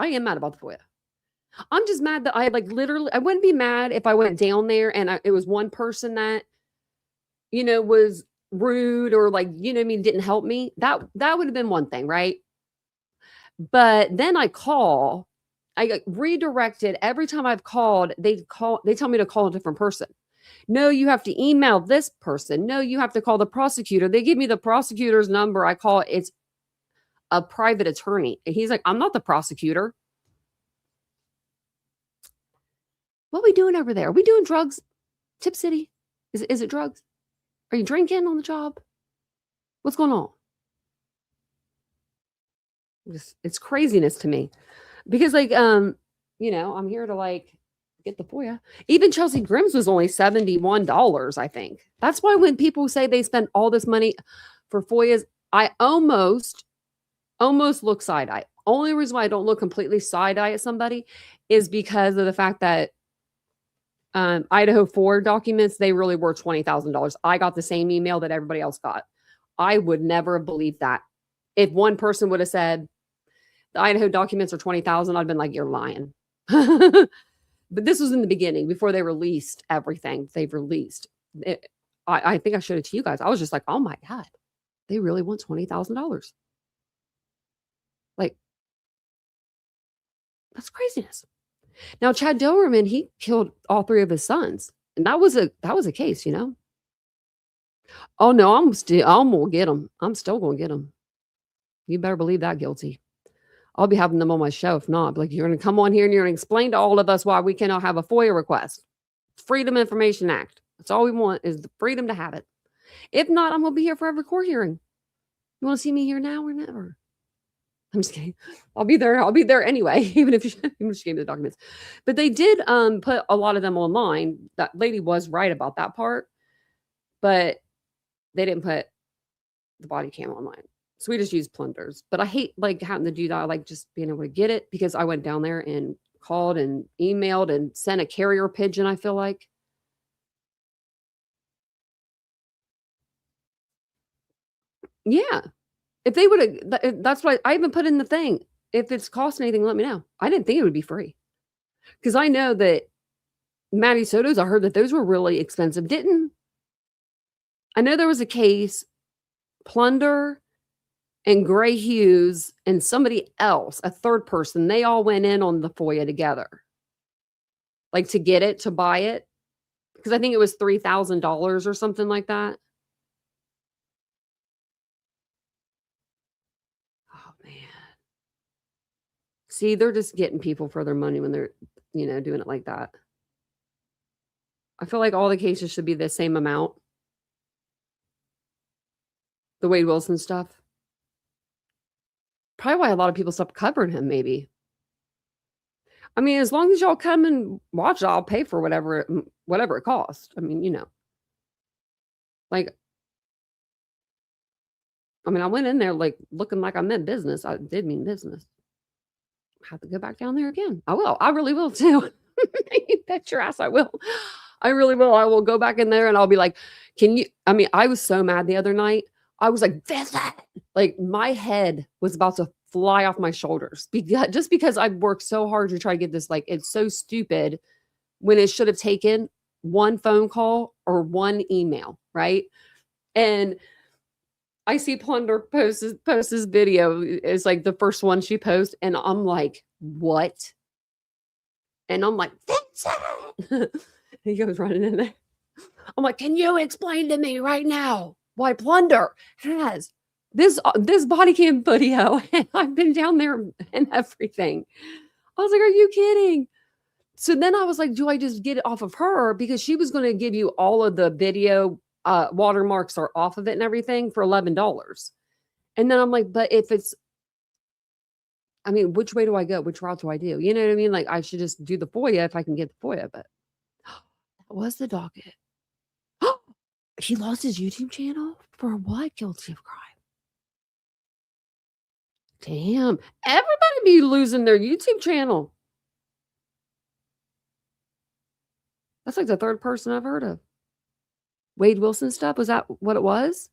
I'm just mad that I like literally, I wouldn't be mad if I went down there and it was one person that was rude or like, I mean, didn't help me, that would have been one thing, right? But then I got redirected every time I've called. They tell me to call a different person. No, you have to email this person. No, you have to call the prosecutor. They give me the prosecutor's number. I call it. It's a private attorney. And he's like, I'm not the prosecutor. What are we doing over there? Are we doing drugs? Tip City? Is it drugs? Are you drinking on the job? What's going on? It's craziness to me. Because like, I'm here to like get the FOIA. Even Chelsea Grimm's was only $71, I think. That's why when people say they spend all this money for FOIAs, I almost look side-eye. Only reason why I don't look completely side-eye at somebody is because of the fact that Idaho 4 documents, they really were $20,000. I got the same email that everybody else got. I would never have believed that. If one person would have said, the Idaho documents are $20,000, I'd been like, you're lying. But this was in the beginning, before they released everything they've released. I think I showed it to you guys. I was just like, oh my God, they really want $20,000. Like, that's craziness. Now, Chad Doberman, he killed all 3 of his sons. And that was a case, Oh no, I'm gonna get him. I'm still gonna get him. You better believe that, guilty. I'll be having them on my show. If not, like, you're going to come on here and you're going to explain to all of us why we cannot have a FOIA request. Freedom Information Act. That's all we want, is the freedom to have it. If not, I'm going to be here for every court hearing. You want to see me here now or never? I'm just kidding. I'll be there anyway, even if you just gave me the documents. But they did put a lot of them online. That lady was right about that part, but they didn't put the body cam online. So we just use plunders. But I hate like having to do that. I like just being able to get it, because I went down there and called and emailed and sent a carrier pigeon, I feel like. Yeah. If they would have, that's what I even put in the thing. If it's cost anything, let me know. I didn't think it would be free. Because I know that Maddie Soto's, I heard that those were really expensive. I know there was a case, Plunder and Gray Hughes and somebody else, a third person, they all went in on the FOIA together. Like to get it, to buy it. Because I think it was $3,000 or something like that. Oh, man. See, they're just getting people for their money when they're, doing it like that. I feel like all the cases should be the same amount. The Wade Wilson stuff. Probably why a lot of people stopped covering him, maybe. I mean, as long as y'all come and watch it, I'll pay for whatever it costs. I mean, like, I went in there like looking like I meant business. I did mean business. I have to go back down there again. I will. I really will too. You bet your ass I will. I really will. I will go back in there and I'll be like, I was so mad the other night. I was like, visit. Like my head was about to fly off my shoulders because I've worked so hard to try to get this. Like, it's so stupid when it should have taken one phone call or one email, right? And I see Plunder post his video. It's like the first one she posts, and I'm like, what? And I'm like, Vincent. He goes running in there. I'm like, can you explain to me right now why Plunder has this body cam video? And I've been down there and everything. I was like, are you kidding? So then I was like, do I just get it off of her? Because she was going to give you all of the video watermarks are off of it and everything for $11. And then I'm like, but if it's, which way do I go? Which route do I do? You know what I mean? Like, I should just do the FOIA if I can get the FOIA, but that was the docket. He lost his YouTube channel for what? Guilty of crime. Damn. Everybody be losing their YouTube channel. That's like the third person I've heard of. Wade Wilson stuff? Was that what it was?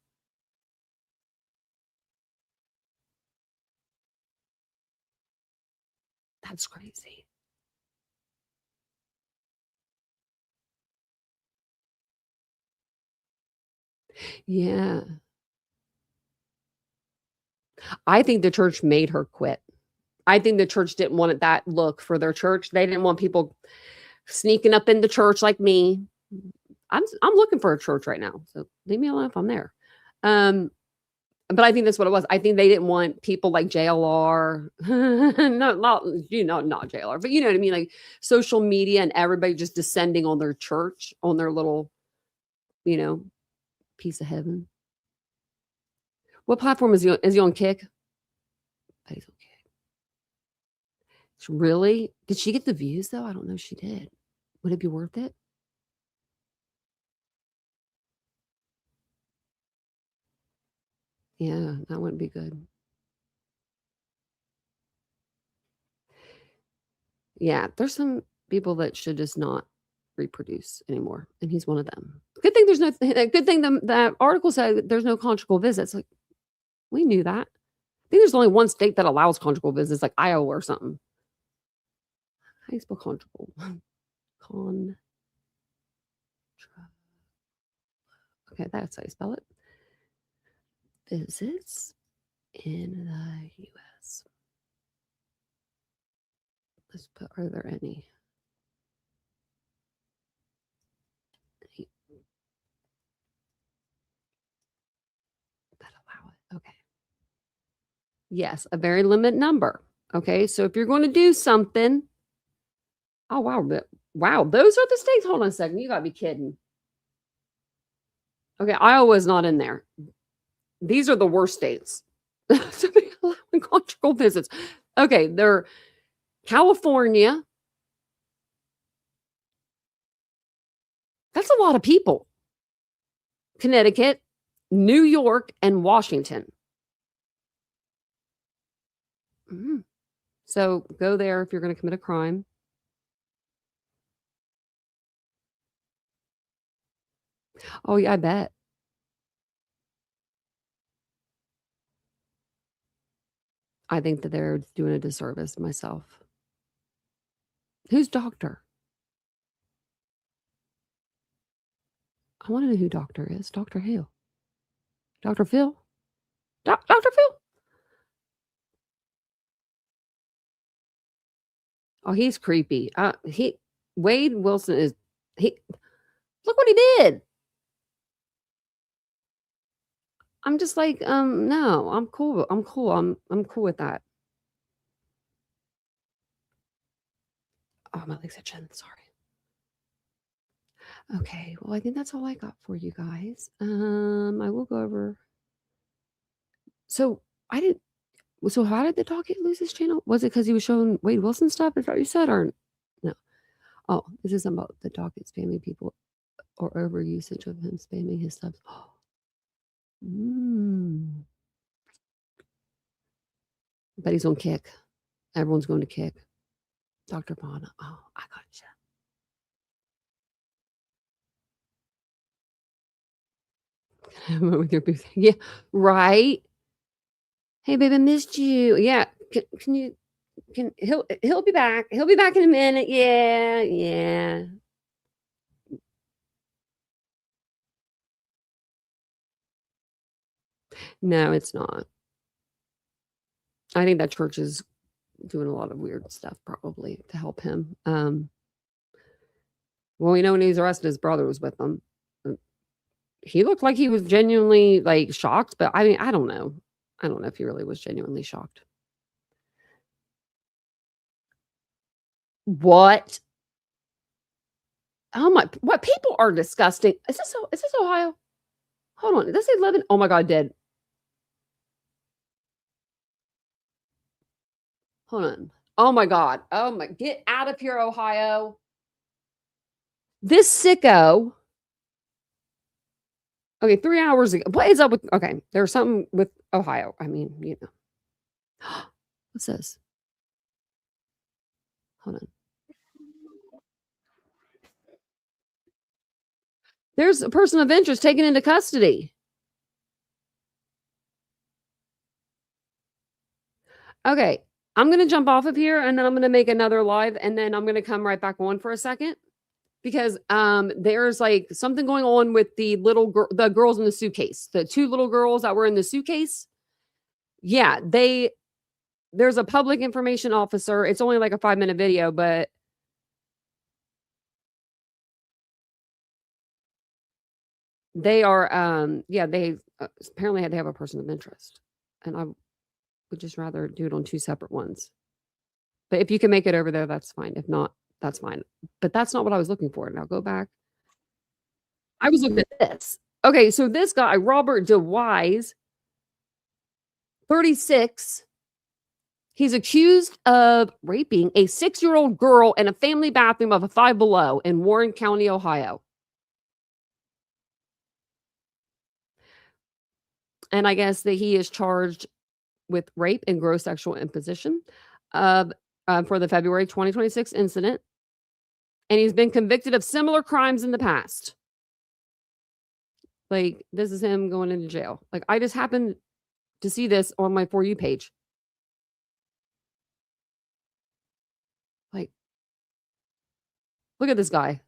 That's crazy. Yeah. I think the church made her quit. I think the church didn't want that look for their church. They didn't want people sneaking up in the church like me. I'm looking for a church right now, so leave me alone if I'm there. But I think that's what it was. I think they didn't want people like JLR, not JLR, but you know what I mean, like social media and everybody just descending on their church, on their little, piece of heaven. What platform is he on? Is he on Kick? But he's on Kick. Really? Did she get the views though? I don't know if she did. Would it be worth it? Yeah, that wouldn't be good. Yeah, there's some people that should just not reproduce anymore, and he's one of them. Good thing there's no. Good thing that article said there's no conjugal visits. Like, we knew that. I think there's only one state that allows conjugal visits, like Iowa or something. How do you spell conjugal? Okay, that's how you spell it. Visits in the U.S. Let's put, are there any? That allow it. Okay. Yes, a very limited number. Okay, so if you're going to do something, oh wow, those are the states. Hold on a second, you gotta be kidding. Okay, Iowa's not in there. These are the worst states. To be allowing conjugal visits. Okay, they're California. That's a lot of people. Connecticut, New York, and Washington. So go there if you're going to commit a crime. Oh, yeah, I bet. I think that they're doing a disservice myself. Who's doctor? I want to know who doctor is. Dr. who? Dr. Phil? Dr. Phil? Oh, he's creepy. Wade Wilson is look what he did. I'm just like, no, I'm cool. I'm cool. I'm cool with that. Oh, my legs itching. Sorry. Okay, well, I think that's all I got for you guys. I will go over. So how did the docket lose his channel? Was it because he was showing Wade Wilson stuff? Is that what you said, or no? Oh, this is about the docket spamming people or over usage of him spamming his subs. But he's on Kick. Everyone's going to Kick. Dr. Bonna. Oh, I gotcha. With your booth. Yeah, right. Hey, baby, I missed you. Yeah, he'll be back. He'll be back in a minute. Yeah. No, it's not. I think that church is doing a lot of weird stuff probably to help him. Well, we know when he was arrested, his brother was with him. He looked like he was genuinely like shocked, but I mean, I don't know. I don't know if he really was genuinely shocked. What? Oh my! What people are disgusting. Is this Ohio? Hold on. Does it say 11? Oh my God, dead. Hold on. Oh my God. Oh my! Get out of here, Ohio. This sicko. Okay, 3 hours ago. What is up with? Okay, there's something with Ohio. I mean, you know. What's this? Hold on. There's a person of interest taken into custody. Okay, I'm going to jump off of here and then I'm going to make another live and then I'm going to come right back on for a second. because there's like something going on with the the girls in the suitcase. The 2 little girls that were in the suitcase. Yeah, there's a public information officer. It's only like a 5-minute video, but they are they apparently they have a person of interest. And I would just rather do it on 2 separate ones. But if you can make it over there, that's fine. If not, that's fine. But that's not what I was looking for. Now go back. I was looking at this. Okay, so this guy, Robert DeWise, 36, he's accused of raping a 6-year-old girl in a family bathroom of a Five Below in Warren County, Ohio. And I guess that he is charged with rape and gross sexual imposition for the February 2026 incident. And he's been convicted of similar crimes in the past. Like, this is him going into jail. Like, I just happened to see this on my For You page. Like, look at this guy.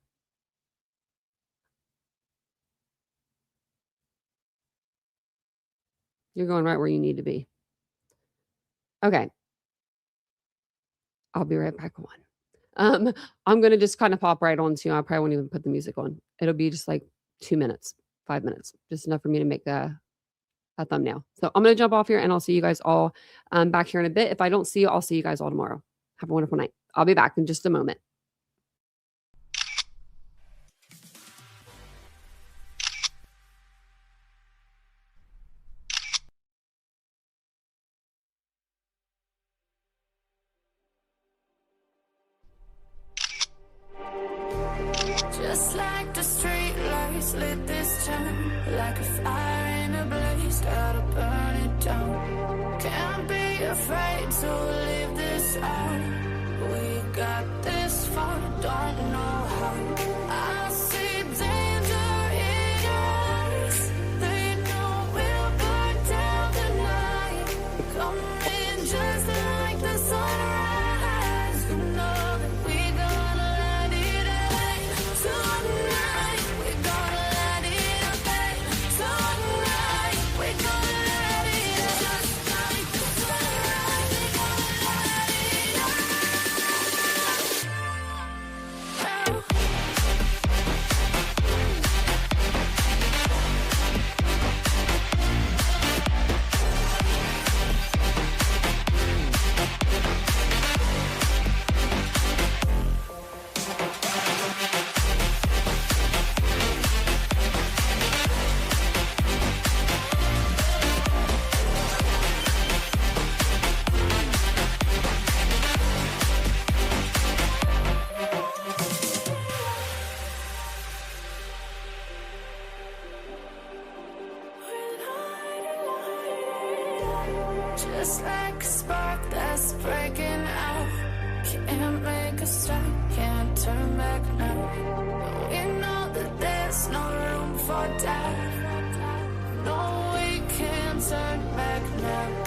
You're going right where you need to be. Okay. I'll be right back on. I'm going to just kind of pop right on to, I probably won't even put the music on. It'll be just like 2 minutes, 5 minutes, just enough for me to make a thumbnail. So I'm going to jump off here and I'll see you guys all back here in a bit. If I don't see you, I'll see you guys all tomorrow. Have a wonderful night. I'll be back in just a moment. Just like the street lights lit this town, like a fire in a blaze, gotta burn it down. Can't be afraid to leave this out. We got this far, don't know how. I see danger in your eyes. They know we'll burn down the night. Coming just like the sunrise. You know that we gonna light it up tonight. We gonna light it up tonight. We gonna light it up just like the sunrise. We gonna light it up now. Just like a spark that's breaking out. Can't make a stop, can't turn back now. We know that there's no room for doubt. No, we can't turn back now.